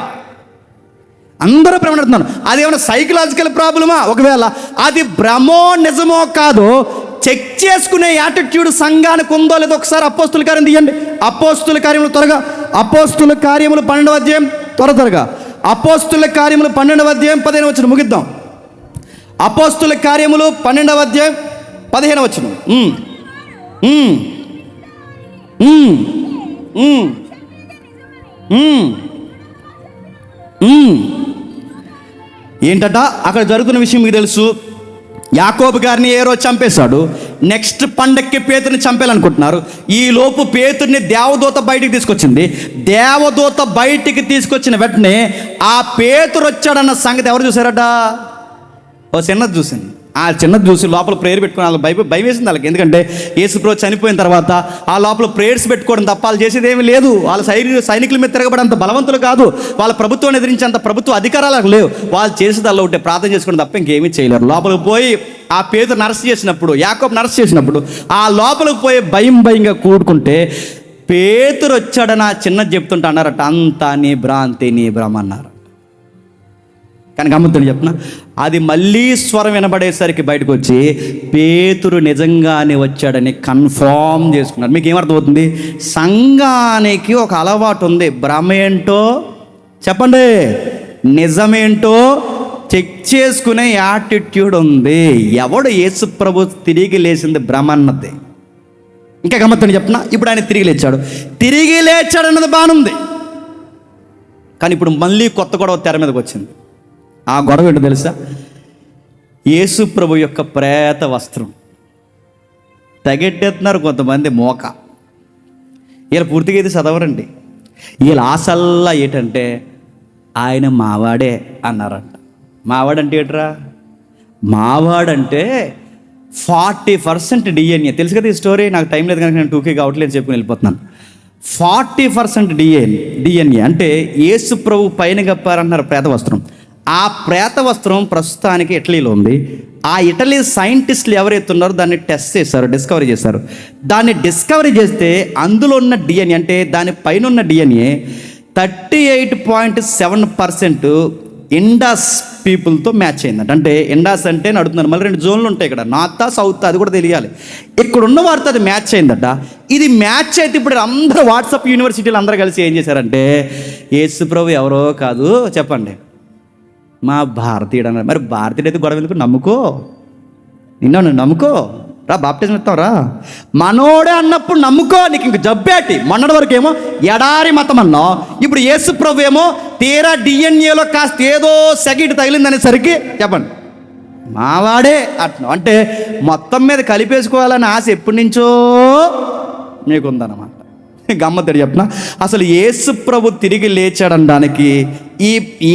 అందరూ భ్రమ నడుతున్నాను. అదేమన్నా సైకలాజికల్ ప్రాబ్లమా? ఒకవేళ అది భ్రమో నిజమో కాదో చెక్ చేసుకునే యాటిట్యూడ్ సంఘానికి ఉందో లేదో ఒకసారి అపోస్తుల కార్యం తీయండి. అపోస్తుల కార్యములు త్వరగా, అపోస్తుల కార్యములు 12వ అధ్యాయం త్వరగా, అపోస్తుల కార్యములు 12వ అధ్యాయం 15వ వచనం ముగిద్దాం. అపోస్తుల కార్యములు 12వ అధ్యాయం 15వ వచనం. ఏంటట అక్కడ జరుగుతున్న విషయం మీకు తెలుసు. యాకోబు గారిని ఏ రోజు చంపేశాడు. నెక్స్ట్ పండక్కి పేతుర్ని చంపేయాలనుకుంటున్నారు. ఈ లోపు పేతుర్ని దేవదూత బయటికి తీసుకొచ్చింది. దేవదూత బయటికి తీసుకొచ్చిన వెంటనే ఆ పేతురు వచ్చాడన్న సంగతి ఎవరు చూసారట? ఓ చిన్నది చూసింది. ఆ చిన్నది చూసి లోపల ప్రేయర్ పెట్టుకుని వాళ్ళ భయం వేసింది వాళ్ళకి. ఎందుకంటే యేసుప్రభు చనిపోయిన తర్వాత ఆ లోపల ప్రేయర్స్ పెట్టుకోవడం తప్ప వాళ్ళు చేసేది ఏమీ లేదు. వాళ్ళ సైనికుల మీద తిరగబడంత బలవంతులు కాదు. వాళ్ళ ప్రభుత్వాన్ని ఎదిరించేంత ప్రభుత్వ అధికారాలకు లేవు. వాళ్ళు చేసేది అలా ఉంటే ప్రార్థన చేసుకోవడం తప్ప ఇంకేమీ చేయలేరు. లోపలికి పోయి ఆ పేతురు అరెస్ట్ చేసినప్పుడు, యాకోబుని అరెస్ట్ చేసినప్పుడు ఆ లోపలికి పోయి భయంగా కూడుకుంటే పేతురు వచ్చాడని ఆ చిన్నది చెప్తుంటే అన్నారట, అంతా నీ భ్రాంతి నీ భ్రమ అన్నారు. కానీ గమ్మత్తుని చెప్పిన అది మళ్ళీ స్వరం వినబడేసరికి బయటకు వచ్చి పేతురు నిజంగానే వచ్చాడని కన్ఫర్మ్ చేసుకున్నారు. మీకు ఏమర్థమవుతుంది? సంఘానికి ఒక అలవాటు ఉంది, భ్రమ ఏంటో చెప్పండి, నిజమేంటో చెక్ చేసుకునే యాటిట్యూడ్ ఉంది. ఎవడు యేసు ప్రభు తిరిగి లేచింది భ్రమ అన్నది. ఇంకా గమ్మత్తని చెప్పిన ఇప్పుడు ఆయన తిరిగి లేచాడు అన్నది బాగుంది. కానీ ఇప్పుడు మళ్ళీ కొత్త గొడవ తెర మీదకి వచ్చింది. ఆ గొడవ ఏంటో తెలుసా? యేసు ప్రభు యొక్క ప్రేత వస్త్రం తగెట్టేస్తున్నారు కొంతమంది మోక. వీళ్ళు పూర్తిగా ఇది చదవరండి. వీళ్ళ ఆశల్లా ఏంటంటే ఆయన మావాడే అన్నారంట. మావాడంటే ఏంట్రా? మావాడంటే 40% DNA. తెలుసు కదా ఈ స్టోరీ, నాకు టైం లేదు కనుక నేను 2K కావట్లేదు చెప్పుకుని వెళ్ళిపోతున్నాను. 40% DNA అంటే యేసు ప్రభు పైన గప్పారంటున్నారు ప్రేత వస్త్రం. ఆ ప్రేత వస్త్రం ప్రస్తుతానికి ఇటలీలో ఉంది. ఆ ఇటలీ సైంటిస్టులు ఎవరైతే ఉన్నారో దాన్ని టెస్ట్ చేశారు, డిస్కవరీ చేశారు. దాన్ని డిస్కవరీ చేస్తే అందులో ఉన్న DNA అంటే దాని పైన ఉన్న DNA 38.7% ఇండాస్ పీపుల్తో మ్యాచ్ అయిందంట. అంటే ఇండాస్ అంటే అడుగుతున్నారు, మళ్ళీ 2 జోన్లు ఉంటాయి ఇక్కడ, నార్త్ సౌత్, అది కూడా తెలియాలి. ఇక్కడ ఉన్న వారితో అది మ్యాచ్ అయిందట. ఇది మ్యాచ్ అయితే ఇప్పుడు అందరూ వాట్సాప్ యూనివర్సిటీలు అందరూ కలిసి ఏం చేశారంటే యేసు ప్రభు ఎవరో కాదు చెప్పండి, మా భారతీయుడు అన్నారు. మరి భారతీయుడు అయితే గొడవ ఎందుకు? నమ్ముకో, నిన్ను నమ్ముకో, రా బాప్టిజం ఇస్తాం రా, మనోడే అన్నప్పుడు నమ్ముకో, నీకు ఇంక జబ్బేటి. మొన్నటి వరకు ఏమో ఎడారి మతం అన్నావు, ఇప్పుడు యేసు ప్రభు ఏమో తీరా DNAలో కాస్త ఏదో సెగిట్ తగిలిందనేసరికి చెప్పండి మావాడే అంటున్నావు. అంటే మొత్తం మీద కలిపేసుకోవాలని ఆశ ఎప్పటి నుంచో మీకుందన్నమాట. గమ్మత్తడి చెప్పిన అసలు యేసు ప్రభు తిరిగి లేచాడనడానికి ఈ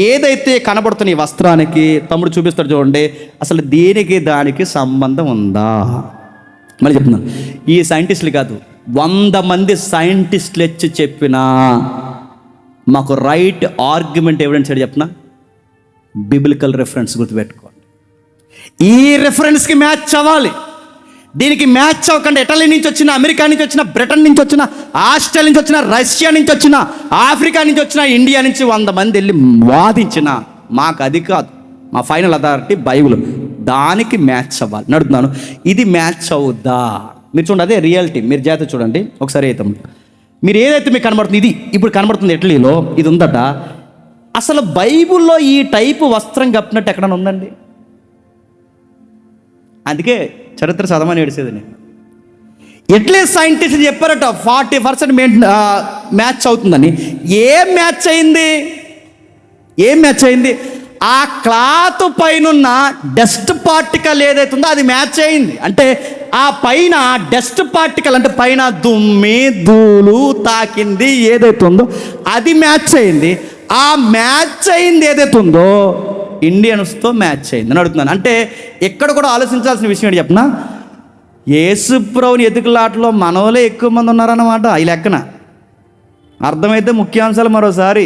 ఏదైతే కనబడుతున్న ఈ వస్త్రానికి తమ్ముడు చూపిస్తాడు చూడండి, అసలు దీనికి దానికి సంబంధం ఉందా? మళ్ళీ చెప్తున్నాను, ఈ సైంటిస్టులు కాదు, 100 మంది సైంటిస్టులు వచ్చి చెప్పినా మాకు రైట్ ఆర్గ్యుమెంట్ ఎవిడెన్స్ ఏంటి చెప్పిన బిబ్లికల్ రెఫరెన్స్ గుర్తుపెట్టుకోండి. ఈ రెఫరెన్స్కి మ్యాచ్ అవ్వాలి. దీనికి మ్యాచ్ అవ్వకుండా ఇటలీ నుంచి వచ్చిన, అమెరికా నుంచి వచ్చిన, బ్రిటన్ నుంచి వచ్చిన, ఆస్ట్రేలియా నుంచి వచ్చిన, రష్యా నుంచి వచ్చిన, ఆఫ్రికా నుంచి వచ్చిన, ఇండియా నుంచి 100 మంది వెళ్ళి వాదించిన మాకు అది కాదు, మా ఫైనల్ అథారిటీ బైబిల్, దానికి మ్యాచ్ అవ్వాలి నడుతున్నాను. ఇది మ్యాచ్ అవుద్దా? మీరు చూడండి, అదే రియాలిటీ. మీరు జాగ్రత్త చూడండి ఒకసారి. అయితే మీరు ఏదైతే మీకు కనబడుతుంది, ఇది ఇప్పుడు కనబడుతుంది ఇటలీలో, ఇది ఉందట. అసలు బైబిల్లో ఈ టైపు వస్త్రం కప్పినట్టు ఎక్కడైనా ఉందండి? అందుకే చరిత్ర చదవని ఏడిసేది నేను. ఇటలీ సైంటిస్టులు చెప్పారట 40% మ్యాచ్ అవుతుందని. ఏం మ్యాచ్ అయింది? ఆ క్లాత్ పైన డస్ట్ పార్టికల్ ఏదైతే ఉందో అది మ్యాచ్ అయింది. అంటే ఆ పైన డస్ట్ పార్టికల్ అంటే పైన దుమ్మి ధూళి తాకింది ఏదైతే ఉందో అది మ్యాచ్ అయింది. ఆ మ్యాచ్ అయింది ఏదైతే ఉందో ఇండియన్స్తో మ్యాచ్ అయింది అని అడుగుతున్నాను. అంటే ఎక్కడ కూడా ఆలోచించాల్సిన విషయం ఏంటి చెప్పనా, యేసు ప్రభుని ఎతుకులాటలో మనోలే ఎక్కువ మంది ఉన్నారన్నమాట. ఈ లెక్కన అర్థమైతే ముఖ్యాంశాలు మరోసారి.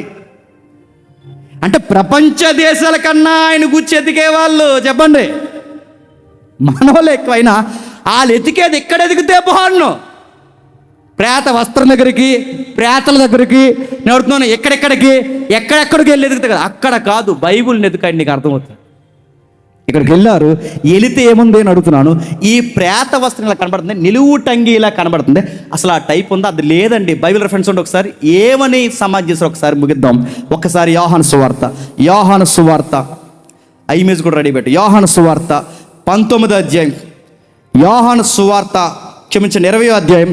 అంటే ప్రపంచ దేశాల కన్నా ఆయన గుచ్చి ఎతికే వాళ్ళు చెప్పండి మనోళ్ళు ఎక్కువైనా వాళ్ళు ఎతికేది ఎక్కడ ఎదిగితే బాగున్నాను, ప్రేత వస్త్రం దగ్గరికి, ప్రేతల దగ్గరికి నేను అడుగుతున్నాను. ఎక్కడెక్కడికి వెళ్ళి ఎదుగుతాయి కదా, అక్కడ కాదు, బైబుల్ని ఎదుకండి, నీకు అర్థమవుతుంది. ఇక్కడికి వెళ్ళారు, వెళితే ఏముంది అని అడుగుతున్నాను. ఈ ప్రేత వస్త్రం ఇలా కనబడుతుంది, నిలువు టంగి ఇలా కనబడుతుంది, అసలు ఆ టైప్ ఉందా? అది లేదండి. బైబిల్ రెఫరెన్స్ ఉంటే ఒకసారి ఏమని సమాజ్ చేస్తారు ఒకసారి ముగిద్దాం. ఒక్కసారి యోహాను సువార్త ఆ ఇమేజ్ కూడా రెడీ పెట్టి, యోహాను సువార్త 19వ అధ్యాయం, యోహాను సువార్త 20వ అధ్యాయం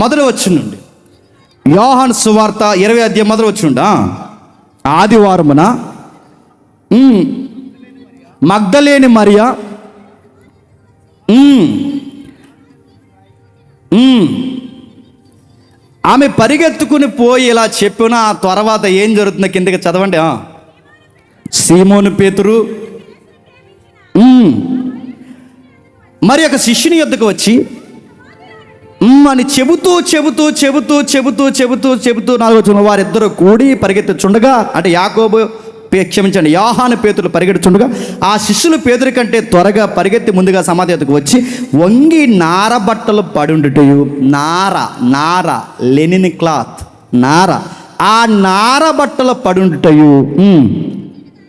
మొదలు వచ్చిండండి. యోహాను సువార్త 20వ అధ్యాయం మొదలు వచ్చిండ. ఆదివారమున మగ్దలేని మరియా ఆమె పరిగెత్తుకుని పోయి ఇలా చెప్పిన ఆ తర్వాత ఏం జరుగుతుందో కిందకి చదవండి. సీమోను పేతురు మరి ఒక శిష్యుని యొద్దకు వచ్చి అని చెబుతూ 4వ వచనం వారిద్దరూ కూడి పరిగెత్తుచుండగా, అంటే యాకోబు క్షమించండి, యోహాను పేతురు పరిగెడుచుండగా ఆ శిష్యులు పేతురు కంటే త్వరగా పరిగెత్తి ముందుగా సమాధి ఎదుకు వచ్చి వంగి నార బట్టలు పడుండుటయు, నార లెనిన్ క్లాత్, ఆ నార బట్టలు పడుండుటయు,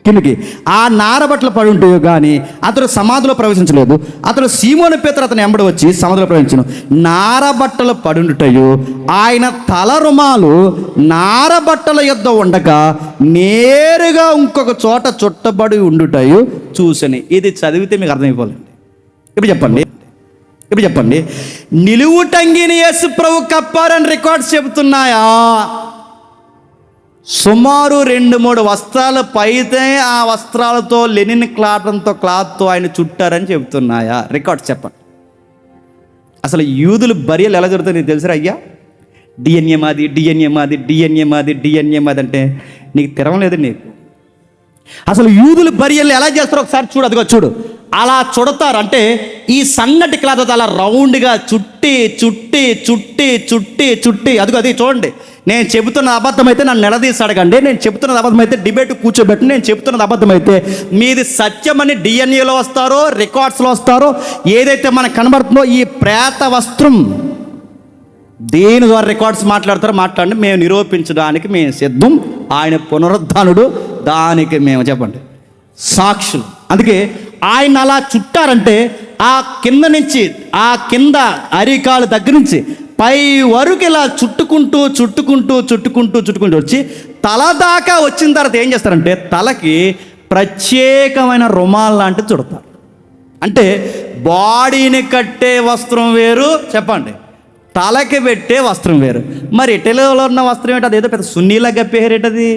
కిందికి ఆ నార బట్టలు పడి ఉంటాయో కానీ అతడు సమాధిలో ప్రవేశించలేదు. అతడు సీమోను పేతురు అతను వెంబడి వచ్చి సమాధిలో ప్రవేశించను. నార బట్టలు పడుండుటయు ఆయన తల రుమాలు నార బట్టల యొద్ద ఉండగా నేరుగా ఇంకొక చోట చుట్టబడి ఉండుటయు చూసని. ఇది చదివితే మీకు అర్థమైపోలేదు. ఇప్పుడు చెప్పండి, నిలువుటంగిని యేసు ప్రభు కప్పారని రికార్డ్స్ చెబుతున్నాయా? సుమారు 2-3 వస్త్రాలు పైతే ఆ వస్త్రాలతో లెనిన్ క్లాత్తో ఆయన చుట్టారని చెబుతున్నాయా? రికార్డ్స్ చెప్పండి. అసలు యూదులు బరియలు ఎలా జరుగుతాయి నీకు తెలుసా అయ్యా? డిఎన్ఏ మాది అంటే నీకు తెరవలేదు నీకు. అసలు యూదులు బరియలు ఎలా చేస్తారో ఒకసారి చూడు, అదిగో చూడు. అలా చుడతారు అంటే ఈ సన్నటి క్లాత్ అలా రౌండ్గా చుట్టి అదిగో అది చూడండి. నేను చెబుతున్న అబద్ధమైతే నన్ను నిలదీసి అడగండి. నేను చెబుతున్నది అబద్ధమైతే డిబేట్ కూర్చోబెట్టి, నేను చెబుతున్నది అబద్ధమైతే మీది సత్యమని డిఎన్ఏలో వస్తారో రికార్డ్స్లో వస్తారో ఏదైతే మనకు కనబడుతుందో ఈ ప్రేత వస్త్రం దేని ద్వారా రికార్డ్స్ మాట్లాడతారో మాట్లాడండి, మేము నిరూపించడానికి మేము సిద్ధం. ఆయన పునరుద్ధానుడు, దానికి మేము చెప్పండి సాక్షులు. అందుకే ఆయన అలా చుట్టారంటే ఆ కింద నుంచి ఆ కింద అరికాలు దగ్గర నుంచి పై వరకు ఇలా చుట్టుకుంటూ వచ్చి తల దాకా వచ్చిన తర్వాత ఏం చేస్తారంటే తలకి ప్రత్యేకమైన రుమాల్ లాంటిది చుడతారు. అంటే బాడీని కట్టే వస్త్రం వేరు, చెప్పండి, తలకి పెట్టే వస్త్రం వేరు. మరి ఇటలీలో ఉన్న వస్త్రం ఏంటి? అదేదో పెద్ద సున్నీలా గప్పేరేటది.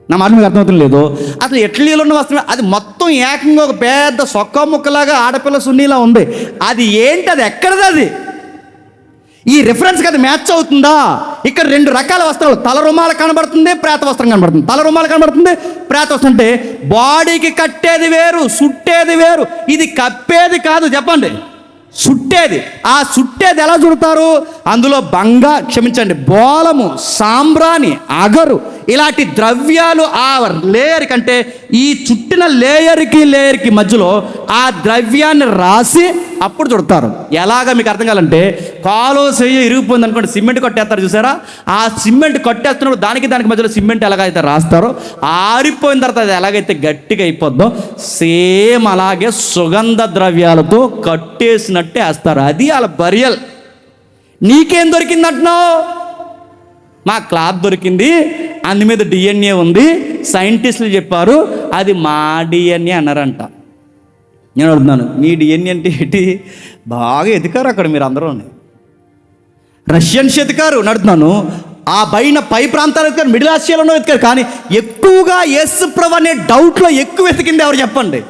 నా మాట మీకు అర్థమవుతుంది లేదు. అసలు ఇటలీలో ఉన్న వస్త్రం అది మొత్తం ఏకంగా ఒక పెద్ద సొక్క ముక్కలాగా ఆడపిల్ల సున్నీలా ఉంది. అది ఏంటి? అది ఎక్కడది? అది ఈ రిఫరెన్స్కి అది మ్యాచ్ అవుతుందా? ఇక్కడ 2 రకాల వస్త్రాలు, తల రుమాలు కనబడుతుంది, ప్రేత వస్త్రం కనబడుతుంది. తల రుమాలు కనబడుతుంది, ప్రేత వస్త్రం అంటే బాడీకి కట్టేది వేరు, సుట్టేది వేరు. ఇది కప్పేది కాదు, చెప్పండి, సుట్టేది. ఆ సుట్టేది ఎలా చుడతారు? అందులో బోలము, సాంబ్రాణి, అగరు ఇలాంటి ద్రవ్యాలు ఆ లేయర్ కంటే ఈ చుట్టిన లేయర్కి మధ్యలో ఆ ద్రవ్యాన్ని రాసి అప్పుడు చుడతారు. ఎలాగ మీకు అర్థం కావాలంటే కాలు చెయ్యి ఇరిగిపోయింది అనుకోండి, సిమెంట్ కొట్టేస్తారు చూసారా? ఆ సిమెంట్ కొట్టేస్తున్నప్పుడు దానికి మధ్యలో సిమెంట్ ఎలాగైతే రాస్తారో ఆరిపోయిన తర్వాత అది ఎలాగైతే గట్టిగా అయిపోద్దో సేమ్ అలాగే సుగంధ ద్రవ్యాలతో కట్టేసినట్టే వేస్తారు. అది వాళ్ళ బరియల్. నీకేం దొరికింది అంటున్నావు? మా క్లాత్ దొరికింది, అందు మీద డిఎన్ఏ ఉంది, సైంటిస్టులు చెప్పారు, అది మా డిఎన్ఏ అన్నారంట. నేను అడుగుతున్నాను, మీ డిఎన్ఏ అంటే ఏంటి? బాగా ఎతికారు అక్కడ మీరు అందరూ, రష్యన్స్ ఎతికారు. నడుతున్నాను ఆ పై ప్రాంతాలు ఎతికారు, మిడిల్ ఆసియాలోనూ ఎతికారు. కానీ ఎక్కువగా యేసు ప్రభు అనే డౌట్లో ఎక్కువ ఎతికింది ఎవరు చెప్పండి?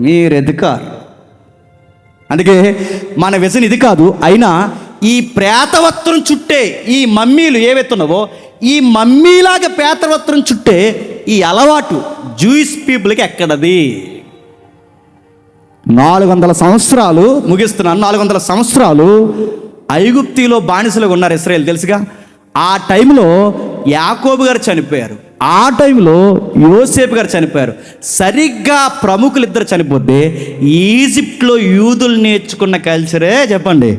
మీరు ఎతికారు. అందుకే మన వ్యసనం ఇది కాదు. అయినా ఈ ప్రేతవస్త్రం చుట్టే ఈ మమ్మీలు ఏవైతున్నావో ఈ మమ్మీలాగా ప్రేతవస్త్రం చుట్టే ఈ అలవాటు జూయిష్ పీపుల్కి ఎక్కడది? 400 సంవత్సరాలు ముగిస్తున్నాను. 400 సంవత్సరాలు ఐగుప్తిలో బానిసలుగా ఉన్నారు ఇశ్రాయేల్, తెలుసుగా. ఆ టైంలో యాకోబు గారు చనిపోయారు, ఆ టైంలో యోసేపు గారు చనిపోయారు. సరిగ్గా ప్రముఖులు 2 చనిపోతే ఈజిప్ట్లో యూదులు నేర్చుకున్న కల్చరే చెప్పండి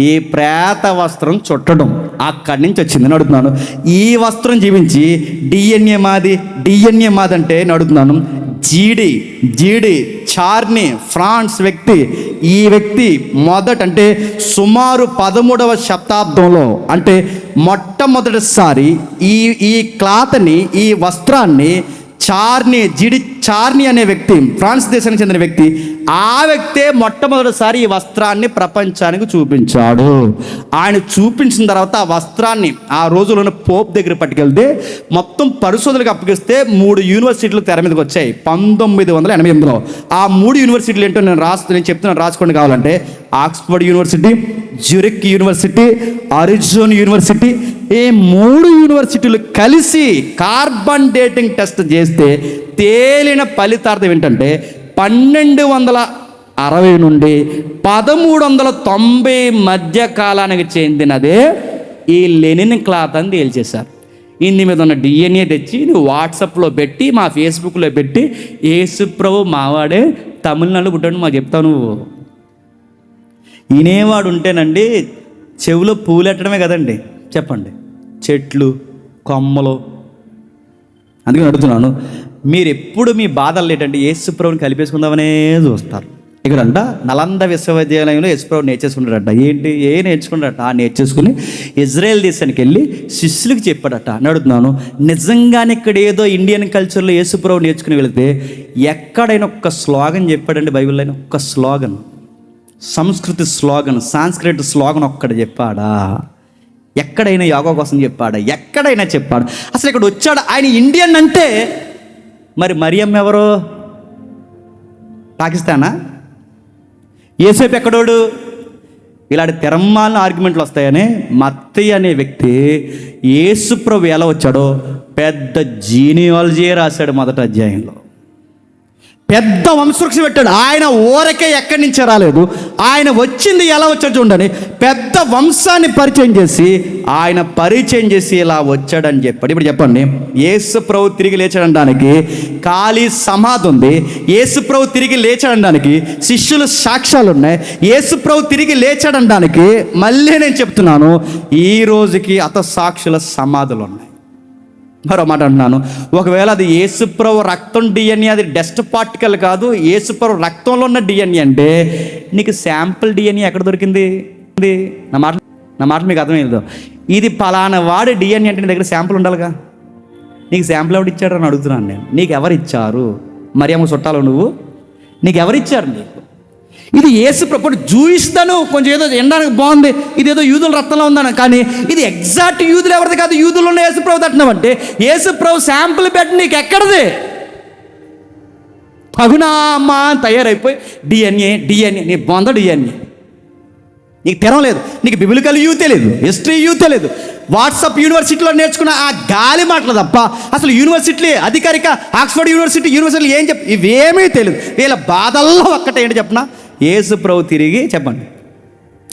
ఈ ప్రేత వస్త్రం చుట్టడం. అక్కడి నుంచి వచ్చింది. నడుతున్నాను ఈ వస్త్రం జీవించి డిఎన్ఏ మాది అంటే నడుతున్నాను జీడి చార్ని ఫ్రాన్స్ వ్యక్తి, ఈ వ్యక్తి మొదట సుమారు 13వ శతాబ్దంలో అంటే మొట్టమొదటిసారి ఈ క్లాత్ని, ఈ వస్త్రాన్ని చార్ని అనే వ్యక్తి, ఫ్రాన్స్ దేశానికి చెందిన వ్యక్తి, ఆ వ్యక్తే మొట్టమొదటిసారి ఈ వస్త్రాన్ని ప్రపంచానికి చూపించాడు. ఆయన చూపించిన తర్వాత ఆ వస్త్రాన్ని ఆ రోజుల్లోనే పోప్ దగ్గర పట్టుకెళ్తే మొత్తం పరిశోధనలకు అప్పగిస్తే 3 యూనివర్సిటీలు తెర మీదకి వచ్చాయి 1988లో. ఆ 3 యూనివర్సిటీలు ఏంటో నేను చెప్తున్నాను, రాసుకోండి కావాలంటే. Oxford university, Zurich university, Arizona university. ఈ 3 యూనివర్సిటీలు కలిసి కార్బన్ డేటింగ్ టెస్ట్ చేస్తే తేలిన ఫలితార్థం ఏంటంటే 1260 నుండి 1390 మధ్య కాలానికి చెందినదే ఈ లెనిన్ క్లాత్ అని తేల్చేశారు. ఇంది మీద ఉన్న డిఎన్ఏ తెచ్చి నువ్వు వాట్సాప్లో పెట్టి మా ఫేస్బుక్లో పెట్టి యేసుప్రభు మావాడే తమిళనాడు పుట్టాడు మాకు చెప్తావు నువ్వు. వినేవాడు ఉంటేనండి చెవిలో పూలెట్టడమే కదండి, చెప్పండి, చెట్లు కొమ్మలు. అందుకని అడుగుతున్నాను, మీరు ఎప్పుడు మీ బాధలు ఏంటంటే యేసుప్రభుని కలిపేసుకుందామనే చూస్తారు. ఇక్కడంట నలంద విశ్వవిద్యాలయంలో యేసుప్రభు నేర్చేసుకున్నాడట. ఏంటి నేర్చుకున్నాడట? నేర్చేసుకుని ఇజ్రాయెల్ దేశానికి వెళ్ళి శిష్యులకు చెప్పాడట. అని అడుగుతున్నాను, నిజంగానే ఇక్కడ ఏదో ఇండియన్ కల్చర్లో యేసుప్రభు నేర్చుకుని వెళితే ఎక్కడైనా ఒక్క స్లోగన్ చెప్పాడండి బైబిల్లో? అయినా ఒక్క స్లోగన్, సంస్కృతి స్లోగన్, సాంస్క్రిట్ స్లోగన్ ఒక్కడు చెప్పాడా? ఎక్కడైనా యోగా కోసం చెప్పాడా? ఎక్కడైనా చెప్పాడు? అసలు ఇక్కడ వచ్చాడు ఆయన ఇండియన్ అంటే. మరి మరియమ్మ ఎవరు? పాకిస్తానా? ఏసేపు ఎక్కడోడు? ఇలాంటి తెరమ్మాలిన ఆర్గ్యుమెంట్లు వస్తాయని మత్తయి అనే వ్యక్తి యేసుప్రభు ఎలా వచ్చాడో పెద్ద జీనియాలజీ రాశాడు మొదటి అధ్యాయంలో. పెద్ద వంశవృక్షం పెట్టాడు. ఆయన ఊరకే ఎక్కడి నుంచే రాలేదు, ఆయన వచ్చింది ఎలా వచ్చాడు చూడండి. పెద్ద వంశాన్ని పరిచయం చేసి ఆయన పరిచయం చేసి ఇలా వచ్చాడని చెప్పాడు. ఇప్పుడు చెప్పండి, యేసుప్రభు తిరిగి లేచాడనడానికి ఖాళీ సమాధి ఉంది, యేసుప్రభు తిరిగి లేచాడనడానికి శిష్యులు సాక్ష్యాలు ఉన్నాయి, యేసుప్రభు తిరిగి లేచాడనడానికి మళ్ళీ నేను చెప్తున్నాను ఈ రోజుకి సాక్షుల సమాధులు ఉన్నాయి. మరో మాట అంటున్నాను, ఒకవేళ అది యేసుప్రభు రక్తం డిఎన్ఏ, అది డస్ట్ పార్టికల్ కాదు, యేసుప్రభు రక్తంలో ఉన్న డిఎన్ఏ అంటే నీకు శాంపుల్ డిఎన్ఏ ఎక్కడ దొరికింది? నా మాట మీకు అర్థమైందో? ఇది పలానా వాడి డిఎన్ఏ అంటే నీ దగ్గర శాంపుల్ ఉండాలిగా. నీకు శాంపుల్ ఎవరు ఇచ్చాడు అని అడుగుతున్నాను నేను. నీకు ఎవరు ఇచ్చారు? మరియమ్మ చుట్టాలు నువ్వు? నీకు ఎవరు ఇచ్చారు నీకు? ఇది యేసుప్రభు చూయిస్తాను, కొంచెం ఏదో ఎండడానికి బాగుంది, ఇదేదో యూదుల రక్తంలో ఉందని, కానీ ఇది ఎగ్జాక్ట్ యూదులు ఎవరిది కాదు, యూదులు ఉన్న యేసుప్రభు తట్టినావంటే యేసుప్రభు శాంపుల్ పెట్టి నీకు ఎక్కడది? అగునా అమ్మా తయారైపోయి డిఎన్ఏ నీ బొంద డిఎన్ఏ. నీకు తెరవలేదు, నీకు బిబిలికల్ యూ తెలియదు, హిస్టరీ యూ తెలియదు, వాట్సాప్ యూనివర్సిటీలో నేర్చుకున్న ఆ గాలి మాటలు తప్ప అసలు యూనివర్సిటీ అధికారిక ఆక్స్ఫర్డ్ యూనివర్సిటీ ఏం ఇవేమీ తెలియదు. వీళ్ళ బాధల్లో ఒక్కటే ఏంటి చెప్పనా? యేసుప్రభు తిరిగి చెప్పండి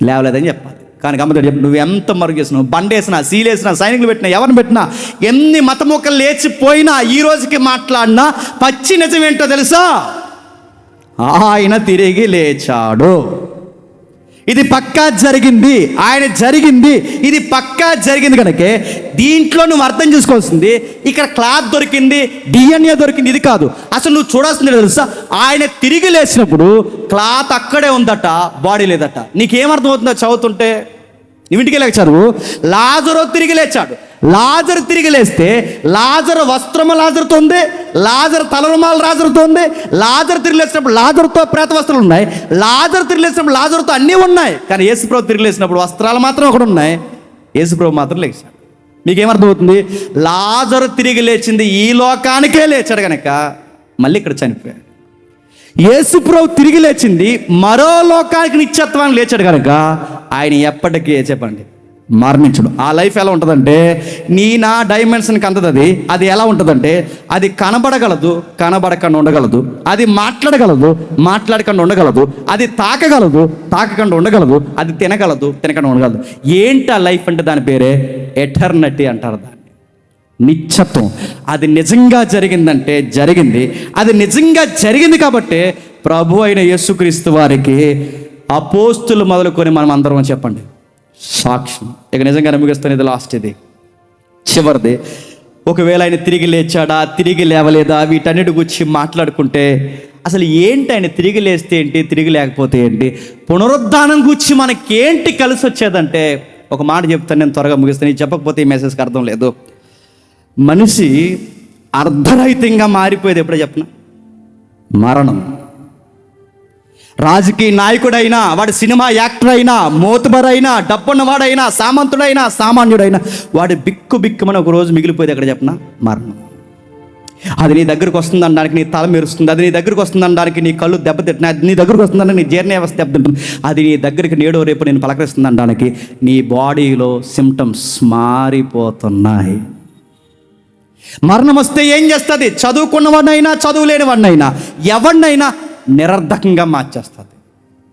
లేవలేదని చెప్పాలి. కానీ గమ్మతో చెప్పి నువ్వు ఎంత మరుగు చేసినావు, బండేసినా, సీలేసినా, సైనికులు పెట్టినా, ఎవరిని పెట్టినా, ఎన్ని మత మొక్కలు లేచిపోయినా, ఈ రోజుకి మాట్లాడినా పచ్చి నిజం ఏంటో తెలుసా? ఆయన తిరిగి లేచాడు. ఇది పక్కా జరిగింది, ఆయన జరిగింది, ఇది పక్కా జరిగింది. కనుక దీంట్లో నువ్వు అర్థం చేసుకోవాల్సింది ఇక్కడ క్లాత్ దొరికింది, డిఎన్ఏ దొరికింది, ఇది కాదు. అసలు నువ్వు చూడాల్సింది తెలుసా? ఆయన తిరిగి లేచినప్పుడు క్లాత్ అక్కడే ఉందట, బాడీ లేదట. నీకేమర్థమవుతుందో చదువుతుంటే? ఇంటికి లేచారు, లాజరు తిరిగి లేచాడు. లాజరు తిరిగి లేస్తే లాజరు వస్త్రము లాజరుతో ఉంది, లాజరు తలరుమాల లాజరుతో ఉంది. లాజరు తిరిగి లేచినప్పుడు లాజరుతో ప్రేత వస్త్రాలు ఉన్నాయి, లాజరు తిరిగి లేచినప్పుడు లాజరుతో అన్నీ ఉన్నాయి. కానీ యేసుప్రభు తిరిగి లేచినప్పుడు వస్త్రాలు మాత్రం ఒకటి ఉన్నాయి, యేసుప్రభు మాత్రం లేచాడు. మీకేమర్థమవుతుంది? లాజరు తిరిగి లేచింది ఈ లోకానికే లేచాడు కనుక మళ్ళీ ఇక్కడ చనిపోయాడు. యేసుప్రభు తిరిగి లేచింది మరో లోకానికి నిత్యత్వాన్ని లేచాడు కనుక ఆయన ఎప్పటికీ చెప్పండి మరణించడు. ఆ లైఫ్ ఎలా ఉంటుందంటే నా డైమెన్షన్కి అందదు. అది ఎలా ఉంటుందంటే అది కనబడగలదు, కనబడకుండా ఉండగలదు, అది మాట్లాడగలదు, మాట్లాడకుండా ఉండగలదు, అది తాకగలదు, తాకకుండా ఉండగలదు, అది తినగలదు, తినకుండా ఉండగలదు. ఏంటి ఆ లైఫ్ అంటే దాని పేరే ఎటర్నిటీ అంటారు. దాన్ని నిత్యత్వం. అది నిజంగా జరిగిందంటే జరిగింది, అది నిజంగా జరిగింది కాబట్టి ప్రభు అయిన యేసుక్రీస్తు వారికి అపోస్తులు మొదలుకొని మనం అందరం చెప్పండి సాక్ష్యం. ఇక నిజంగా ముగిస్తాను, ఇది లాస్ట్, ఇది చివరిది. ఒకవేళ ఆయన తిరిగి లేచాడా, తిరిగి లేవలేదా, వీటన్నిటి గురించి మాట్లాడుకుంటే అసలు ఏంటి ఆయన తిరిగి లేస్తే ఏంటి, తిరిగి లేకపోతే ఏంటి, పునరుద్ధానం గురించి మనకేంటి కలిసి వచ్చేదంటే ఒక మాట చెప్తాను, నేను త్వరగా ముగిస్తాను. ఇది చెప్పకపోతే ఈ మెసేజ్కి అర్థం లేదు. మనిషి అర్ధరహితంగా మారిపోయేది ఎప్పుడో చెప్పిన మరణం. రాజకీయ నాయకుడైనా, వాడు సినిమా యాక్టర్ అయినా, మోతుబర్ అయినా, డబ్బున్నవాడైనా, సామంతుడైనా, సామాన్యుడైనా, వాడు బిక్కుమని ఒక రోజు మిగిలిపోయేది ఎక్కడ చెప్పిన మరణం. అది నీ దగ్గరకు వస్తుంది అనడానికి నీ తల మెరుస్తుంది, అది నీ దగ్గరకు వస్తుంది అనడానికి నీ కళ్ళు దెబ్బతింటున్నా, అది నీ దగ్గరకు వస్తుందని నీ జీర్ణ వ్యవస్థ దెబ్బతింటుంది, అది నీ దగ్గరికి నేడో రేపు నేను పలకరిస్తుంది అనడానికి నీ బాడీలో సిమ్టమ్స్ మారిపోతున్నాయి. మరణం వస్తే ఏం చేస్తుంది? చదువుకున్నవాడినైనా, చదువు లేనివాడినైనా, ఎవరినైనా నిరర్ధకంగా మార్చేస్తుంది.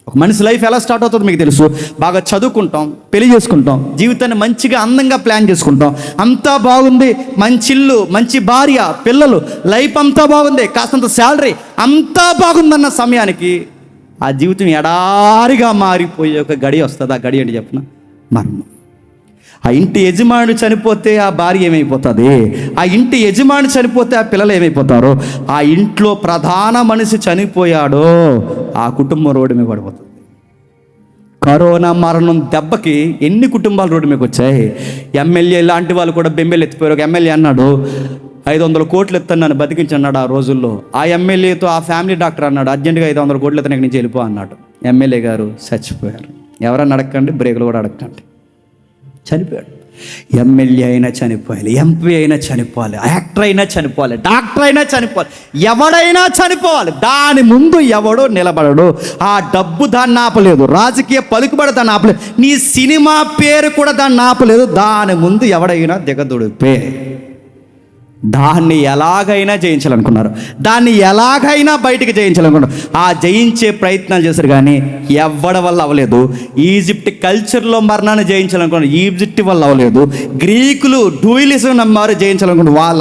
ఒక మనిషి లైఫ్ ఎలా స్టార్ట్ అవుతుందో మీకు తెలుసు. బాగా చదువుకుంటాం, పెళ్లి చేసుకుంటాం, జీవితాన్ని మంచిగా అందంగా ప్లాన్ చేసుకుంటాం, అంతా బాగుంది, మంచి ఇల్లు, మంచి భార్య, పిల్లలు, లైఫ్ అంతా బాగుంది, కాస్తంత శాలరీ, అంతా బాగుందన్న సమయానికి ఆ జీవితం ఎడారిగా మారిపోయే ఒక గడి వస్తుంది. ఆ గడి ఏంటి చెప్పిన? మరణం. ఆ ఇంటి యజమాని చనిపోతే ఆ భార్య ఏమైపోతుంది? ఆ ఇంటి యజమాని చనిపోతే ఆ పిల్లలు ఏమైపోతారు? ఆ ఇంట్లో ప్రధాన మనిషి చనిపోయాడో ఆ కుటుంబం రోడ్డు మీద పడిపోతుంది. కరోనా మరణం దెబ్బకి ఎన్ని కుటుంబాలు రోడ్డు మీదకి వచ్చాయి? ఎమ్మెల్యే లాంటి వాళ్ళు కూడా బెంబేలు ఎత్తిపోయారు. ఒక ఎమ్మెల్యే అన్నాడు 500 కోట్లు ఎత్తాను నన్ను బతికించన్నాడు ఆ రోజుల్లో. ఆ ఎమ్మెల్యేతో ఆ ఫ్యామిలీ డాక్టర్ అన్నాడు అర్జెంటుగా 500 కోట్లు ఎత్తాను ఇక్కడి నుంచి వెళ్ళిపో అన్నాడు. ఎమ్మెల్యే గారు చచ్చిపోయారు. ఎవరన్నా అడగండి, బ్రేకులు కూడా అడగండి, చనిపోయాడు. ఎమ్మెల్యే అయినా చనిపోవాలి, ఎంపీ అయినా చనిపోవాలి, యాక్టర్ అయినా చనిపోవాలి, డాక్టర్ అయినా చనిపోవాలి, ఎవడైనా చనిపోవాలి. దాని ముందు ఎవడో నిలబడడు. ఆ డబ్బు దాన్ని ఆపలేదు, రాజకీయ పలుకుబడి దాన్ని ఆపలేదు, నీ సినిమా పేరు కూడా దాన్ని ఆపలేదు. దాని ముందు ఎవడైనా దిగదుడిపే. దాన్ని ఎలాగైనా జయించాలనుకున్నారు, దాన్ని ఎలాగైనా బయటికి జయించాలనుకున్నారు. ఆ జయించే ప్రయత్నాలు చేశారు కానీ ఎవడి వల్ల అవ్వలేదు. ఈజిప్ట్ కల్చర్లో మరణాన్ని జయించాలనుకున్నారు, ఈజిప్ట్ వల్ల అవ్వలేదు. గ్రీకులు డ్యూయలిజం నమ్మారు, జయించాలనుకున్నారు, వాళ్ళ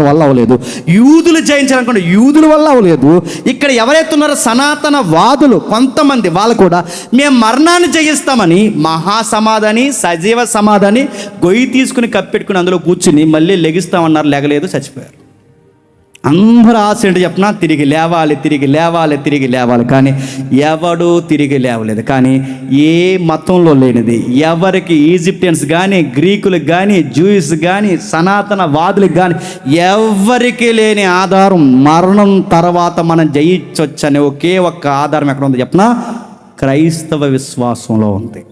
వల్ల అవ్వలేదు. యూదులు జయించాలనుకున్నారు, యూదుల వల్ల అవ్వలేదు. ఇక్కడ ఎవరైతే ఉన్నారో సనాతన వాదులు కొంతమంది, వాళ్ళు కూడా మేము మరణాన్ని జయిస్తామని మహాసమాధిని, సజీవ సమాధిని గొయ్యి తీసుకుని కప్పెట్టుకుని అందులో కూర్చుని మళ్ళీ లెగిస్తామన్నారు. లేగలేదు, చచ్చిపోయారు. అందరూ ఆశ ఏంటి చెప్పినా? తిరిగి లేవాలి, తిరిగి లేవాలి, తిరిగి లేవాలి. కానీ ఎవడు తిరిగి లేవలేదు. కానీ ఏ మతంలో లేనిది, ఎవరికి ఈజిప్టియన్స్ కానీ, గ్రీకులకు కానీ, జూయిస్ కానీ, సనాతన వాదులకు కానీ ఎవరికి లేని ఆధారం మరణం తర్వాత మనం జయించొచ్చనే ఒకే ఒక్క ఆధారం ఎక్కడ ఉంది చెప్పినా? క్రైస్తవ విశ్వాసంలో ఉంది.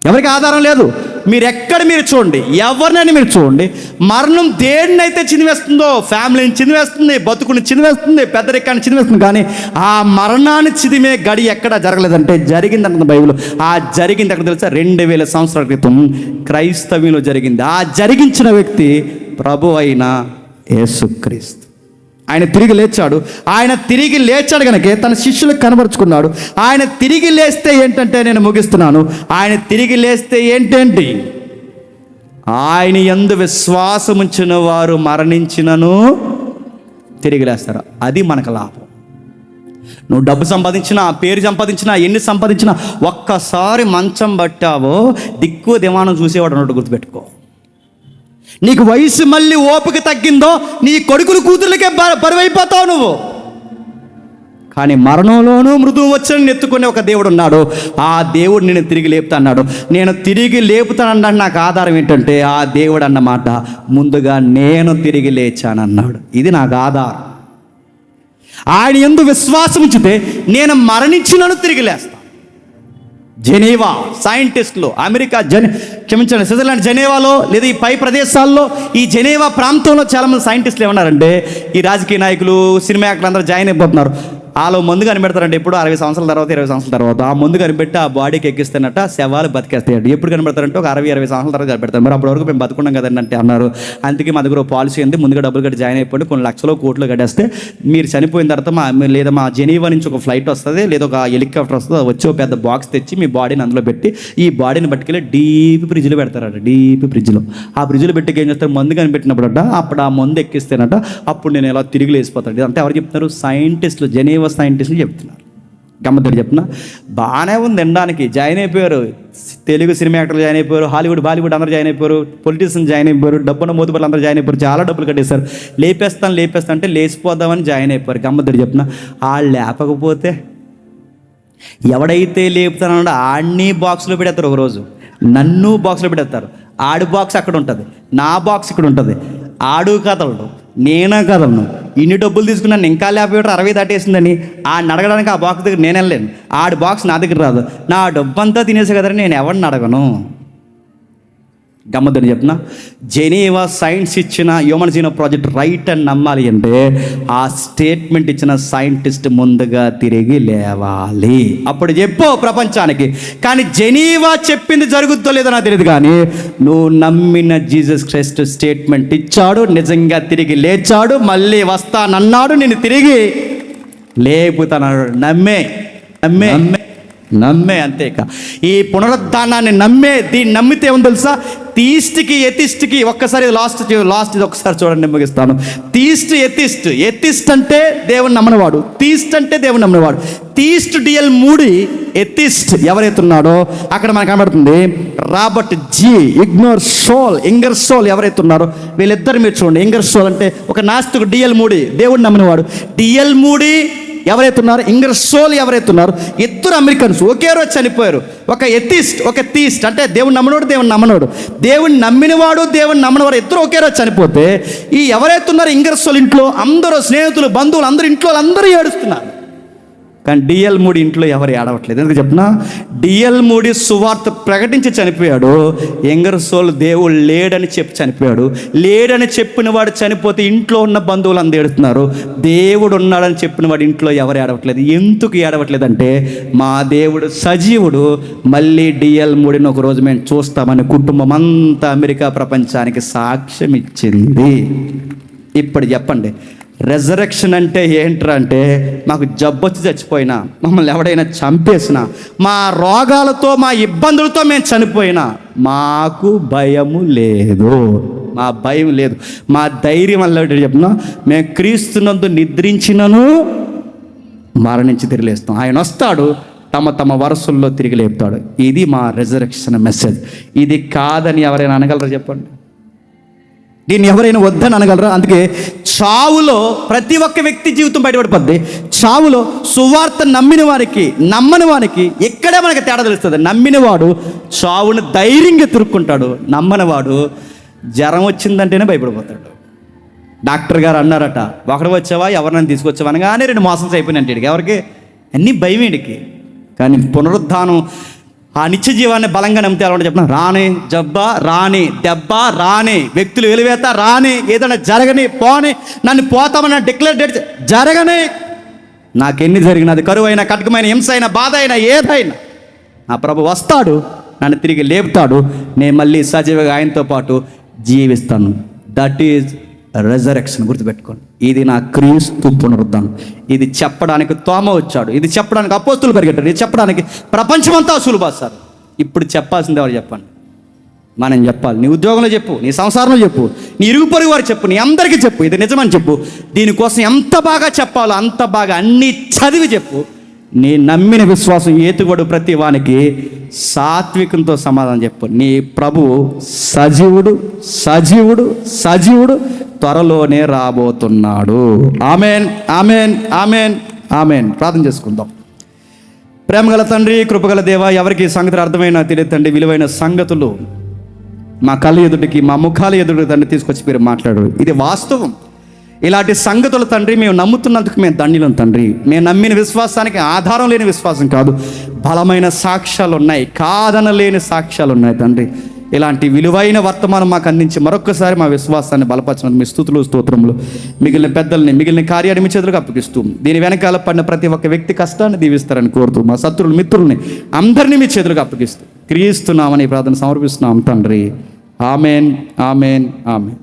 ఎవరికి ఆధారం లేదు. మీరు చూడండి, ఎవరినైనా మీరు చూడండి, మరణం దేన్నైతే చినివేస్తుందో, ఫ్యామిలీని చినివేస్తుంది, బతుకుని చినివేస్తుంది, పెద్దరికాన్ని చినివేస్తుంది. కానీ ఆ మరణాన్ని చిదిమే గడి ఎక్కడ జరగలేదంటే జరిగింది అంటుంది బైబిల్. ఆ జరిగింది ఎక్కడ తెలుసా? 2000 సంవత్సరాల క్రితం క్రైస్తవ్యంలో జరిగింది. ఆ జరిగించిన వ్యక్తి ప్రభు అయిన యేసుక్రీస్తు. ఆయన తిరిగి లేచాడు. ఆయన తిరిగి లేచాడు కనుక తన శిష్యులకు కనబరుచుకున్నాడు. ఆయన తిరిగి లేస్తే ఏంటంటే, నేను ముగిస్తున్నాను, ఆయన తిరిగి లేస్తే ఏంటేంటి? ఆయన యందు విశ్వాసం ఉంచిన వారు మరణించినను తిరిగి లేస్తారు. అది మనకు లాభం. నువ్వు డబ్బు సంపాదించినా, పేరు సంపాదించినా, ఎన్ని సంపాదించినా, ఒక్కసారి మంచం పట్టావో దిక్కు దివాణం చూసేవాడు అన్నట్టు గుర్తుపెట్టుకో. నీకు వయసు మళ్ళీ ఓపిక తగ్గిందో నీ కొడుకులు కూతుర్లకే బరువైపోతావు నువ్వు. కానీ మరణంలోనూ మృదువు వచ్చని ఎత్తుకునే ఒక దేవుడు ఉన్నాడు. ఆ దేవుడు నేను తిరిగి లేపుతా అన్నాడు. నేను తిరిగి లేపుతానన్నాడు. నాకు ఆధారం ఏంటంటే ఆ దేవుడు అన్నమాట ముందుగా నేను తిరిగి లేచానన్నాడు. ఇది నాకు ఆధారం. ఆయన యందు విశ్వాసం ఉంచితే నేను మరణించినను తిరిగి లేస్తాను. జెనీవా సైంటిస్టులు, అమెరికా స్విట్జర్లాండ్ జెనీవాలో లేదా ఈ పై ప్రదేశాల్లో, ఈ జెనీవా ప్రాంతంలో చాలామంది సైంటిస్టులు ఏమన్నారంటే, ఈ రాజకీయ నాయకులు, సినిమా యాక్టర్లు అందరూ జాయిన్ అయిపోతున్నారు. వాళ్ళు ముందు కనిపెడతారంటే ఎప్పుడు 60 సంవత్సరాల తర్వాత, 20 సంవత్సరాల తర్వాత ఆ ముందు కనిపెట్టి ఆ బాడీకి ఎక్కిస్తేనట శవాలు బతికేస్తాయండి. ఎప్పుడు కనిపెడతారంటే ఒక 60-20 సంవత్సరాల తర్వాత కనిపెడతారు. మరి అప్పటి వరకు మేము బతుకున్నాం కదండి అంటే అన్నారు. అందుకే మా దగ్గర పాలసీ ఉంది, ముందుగా డబ్బులు కట్టి జాయిన్ అయిపోయి కొన్ని లక్షలు కోట్లు కట్టేస్తే మీరు చనిపోయిన తర్వాత లేదా మా జెనీవా నుంచి ఒక ఫ్లైట్ వస్తుంది, లేదా ఒక హెలికాప్టర్ వస్తుంది, వచ్చి ఒక పెద్ద బాక్స్ తెచ్చి మీ బాడీని అందులో పెట్టి ఈ బాడీని పట్టుకెళ్ళి డీప్ ఫ్రిడ్జ్లో పెడతారట. డీప్ ఫ్రిడ్జ్లో ఆ ఫ్రిడ్జ్లో పెట్టి ఏం చేస్తారు? మందు కనిపెట్టినప్పుడట అప్పుడు ఆ మందు ఎక్కిస్తేనట అప్పుడు నేను ఎలా తిరిగి లేసిపోతాడు. ఇదంతా ఎవరు చెప్తున్నారు? సైంటిస్టులు, జెనీవా సైంటిస్టులు చెప్తున్నారు. గమ్మత్తు చెప్తున్నా, బాగానే ఉంది వినడానికి. జాయిన్ అయిపోయారు, తెలుగు సినిమా యాక్టర్లు జాయిన్ అయిపోయారు, హాలీవుడ్, బాలీవుడ్ అందరూ జాయిన్ అయిపోయారు, పొలిటీషియన్స్ జాయిన్ అయిపోయారు, డబ్బున్న మోతుబర్లు అందరూ జాయిన్ అయిపోయారు, చాలా డబ్బులు కట్టేశారు. లేపేస్తా అంటే లేచిపోదామని జాయిన్ అయిపోయారు. గమ్మత్తు చెప్తున్నా, వాళ్ళు లేపకపోతే ఎవడైతే లేపుతానో ఆడిని బాక్స్లో పెడతారు. ఒకరోజు నన్ను బాక్స్లో పెడతారు. ఆడి బాక్స్ అక్కడ ఉంటుంది, నా బాక్స్ ఇక్కడ ఉంటుంది. ఆడు కదలడు, నేనే కదలను. ఇన్ని డబ్బులు తీసుకున్నాను, ఇంకా లేకపోతే 60 దాటేసిందని ఆడిని అడగడానికి ఆ బాక్స్ దగ్గర నేను వెళ్ళలేను. ఆడి బాక్స్ నా దగ్గర రాదు. నా డబ్బు అంతా తినేసే కదండి, నేను ఎవరిని అడగను. గమ్మద్దని చెప్తున్నా, జెనీవా సైన్స్ ఇచ్చిన హ్యూమన్ జీనోమ్ ప్రాజెక్ట్ రైట్ అని నమ్మాలి అంటే ఆ స్టేట్మెంట్ ఇచ్చిన సైంటిస్ట్ ముందుగా తిరిగి లేవాలి. అప్పుడు చెప్పు ప్రపంచానికి. కానీ జెనీవా చెప్పింది జరుగుతుందో లేదో నాకు తెలియదు. కానీ నువ్వు నమ్మిన జీసస్ క్రైస్ట్ స్టేట్మెంట్ ఇచ్చాడు, నిజంగా తిరిగి లేచాడు, మళ్ళీ వస్తానన్నాడు, నేను తిరిగి లేపుతానన్నాడు. నమ్మే నమ్మే, అంతేక ఈ పునరుద్ధానాన్ని నమ్మే, దీన్ని నమ్మితే ఏమో తెలుసా, తీస్ట్కి ఎతిస్ట్కి ఒక్కసారి లాస్ట్ ఇది ఒక్కసారి చూడండి, ముగిస్తాను. ఎతిస్ట్ అంటే దేవుని నమ్మనివాడు, తీస్ట్ అంటే దేవుని నమ్మనివాడు. తీస్ట్ డిఎల్ మూడి, ఎతిస్ట్ ఎవరైతే ఉన్నాడో అక్కడ మనకు కనబడుతుంది రాబర్ట్ జీ ఇంగర్ సోల్ ఎవరైతే ఉన్నారో వీళ్ళిద్దరు మీరు చూడండి. ఇంగర్ సోల్ అంటే ఒక నాస్తికుడు, డిఎల్ మూడి దేవుడిని నమ్మినవాడు. డిఎల్ మూడి ఎవరైతే ఉన్నారు, ఇంగర్ సోల్ ఎవరైతే ఉన్నారు, ఇద్దరు అమెరికన్స్ ఒకే రోజు చనిపోయారు. ఒక ఎథిస్ట్, ఒక తీస్ట్ అంటే దేవుని నమ్మనోడు, దేవుని నమ్మనోడు. దేవుని నమ్మినవాడు, దేవుని నమ్మనవాడు ఇద్దరు ఒకే రోజు చనిపోతే ఈ ఎవరైతే ఉన్నారో ఇంగర్ సోల్ ఇంట్లో అందరూ స్నేహితులు, బంధువులు అందరూ ఇంట్లో అందరూ ఏడుస్తున్నారు. కానీ డిఎల్ మూడి ఇంట్లో ఎవరు ఏడవట్లేదు. ఎందుకు చెప్పినా, డిఎల్ మూడి సువార్త ప్రకటించి చనిపోయాడు. ఇంగర్ సోల్ దేవుడు లేడని చెప్పి చనిపోయాడు. లేడని చెప్పిన వాడు చనిపోతే ఇంట్లో ఉన్న బంధువులు అందరూ ఏడుస్తున్నారు. దేవుడు ఉన్నాడని చెప్పిన వాడు ఇంట్లో ఎవరు ఏడవట్లేదు. ఎందుకు ఏడవట్లేదు అంటే, మా దేవుడు సజీవుడు, మళ్ళీ డిఎల్ మూడిని ఒకరోజు మేము చూస్తామని కుటుంబం అంతా అమెరికా ప్రపంచానికి సాక్ష్యం ఇచ్చింది. ఇప్పుడు చెప్పండి, రెజరెక్షన్ అంటే ఏంట్రా అంటే, మాకు జబ్బొచ్చి చచ్చిపోయినా, మమ్మల్ని ఎవడైనా చంపేసినా, మా రోగాలతో మా ఇబ్బందులతో మేము చనిపోయినా మాకు భయము లేదు, మా భయం లేదు. మా ధైర్యం వల్ల చెప్పినా, మేము క్రీస్తునందు నిద్రించినను మరణించి తిరిగి లేస్తాం. ఆయన వస్తాడు, తమ వరుసల్లో తిరిగి లేపుతాడు. ఇది మా రెజరెక్షన్ మెసేజ్. ఇది కాదని ఎవరైనా అనగలరా చెప్పండి? దీన్ని ఎవరైనా వద్దని అనగలరా? అందుకే చావులో ప్రతి ఒక్క వ్యక్తి జీవితం బయటపడిపోద్ది. చావులో సువార్త నమ్మిన వారికి, నమ్మని వారికి ఎక్కడే మనకి తేడా తెలుస్తుంది. నమ్మినవాడు చావును ధైర్యంగా తిరుక్కుంటాడు, నమ్మనివాడు జ్వరం వచ్చిందంటేనే భయపడిపోతాడు. డాక్టర్ గారు అన్నారట, ఒకడు వచ్చావా, ఎవరినైనా తీసుకొచ్చావా అనగానే 2 మోషన్స్ అయిపోయినట్టు వీడికి, ఎవరికి అన్నీ భయం వీడికి. కానీ పునరుద్ధానం ఆ నిత్య జీవాన్ని బలంగా నమ్మితే అలా చెప్పిన, రాని జబ్బా రాని, దెబ్బ రాని, వ్యక్తులు వెలివేత రాని, ఏదైనా జరగని, పోని, నన్ను పోతామని డిక్లేర్ డేట్ జరగని, నాకెన్ని జరిగినది, కరువైనా, కటకమైన, హింస అయినా, బాధ అయినా, ఏదైనా నా ప్రభు వస్తాడు, నన్ను తిరిగి లేపుతాడు, నేను మళ్ళీ సజీవంగా ఆయనతో పాటు జీవిస్తాను. That is resurrection. గుర్తుపెట్టుకోండి, ఇది నా క్రీస్తు పునరుద్ధానం. ఇది చెప్పడానికి తోమ వచ్చాడు, ఇది చెప్పడానికి అపోస్తులు పరిగెట్టారు, ఇది చెప్పడానికి ప్రపంచమంతా సులుబాస్తారు. ఇప్పుడు చెప్పాల్సింది ఎవరు చెప్పండి? మనం చెప్పాలి. నీ ఉద్యోగంలో చెప్పు, నీ సంసారంలో చెప్పు, నీ ఇరుగు పొరుగు వారు చెప్పు, నీ అందరికీ చెప్పు, ఇది నిజమని చెప్పు. దీనికోసం ఎంత బాగా చెప్పాలో అంత బాగా అన్నీ చదివి చెప్పు. నీ నమ్మిన విశ్వాసం ఏతుగడు ప్రతి వానికి సాత్వికంతో సమాధానం చెప్పు. నీ ప్రభువు సజీవుడు, సజీవుడు, సజీవుడు, త్వరలోనే రాబోతున్నాడు. Amen, amen, amen, amen. ప్రార్థన చేసుకుందాం. ప్రేమగల తండ్రి, కృపగల దేవ, ఎవరికి సంగతులు అర్థమైన తెలియదు తండ్రి, విలువైన సంగతులు మా కళ్ళ ఎదుటికి, మా ముఖాల ఎదుటికి తండ్రి తీసుకొచ్చి మీరు మాట్లాడు. ఇది వాస్తవం. ఇలాంటి సంగతులు తండ్రి మేము నమ్ముతున్నందుకు మేము ధన్యులం తండ్రి. మేము నమ్మిన విశ్వాసానికి ఆధారం లేని విశ్వాసం కాదు, బలమైన సాక్ష్యాలు ఉన్నాయి, కాదనలేని సాక్ష్యాలు ఉన్నాయి తండ్రి. ఇలాంటి విలువైన వర్తమానం మాకు అందించి మరొకసారి మా విశ్వాసాన్ని బలపరచినందుకు మీ స్తుతులు, స్తోత్రములు. మిగిలిన పెద్దల్ని, మిగిలిన కార్యాన్ని మీ చేతులకు అప్పగిస్తూ, దీని వెనకాల పడిన ప్రతి ఒక్క వ్యక్తి కష్టాన్ని దీవిస్తారని కోరుతూ, మా శత్రువులు, మిత్రుల్ని అందరినీ మీ చేతులకు అప్పగిస్తూ క్రీస్తున్నామని ప్రార్థన సమర్పిస్తున్నాం తండ్రి. Amen, amen, amen.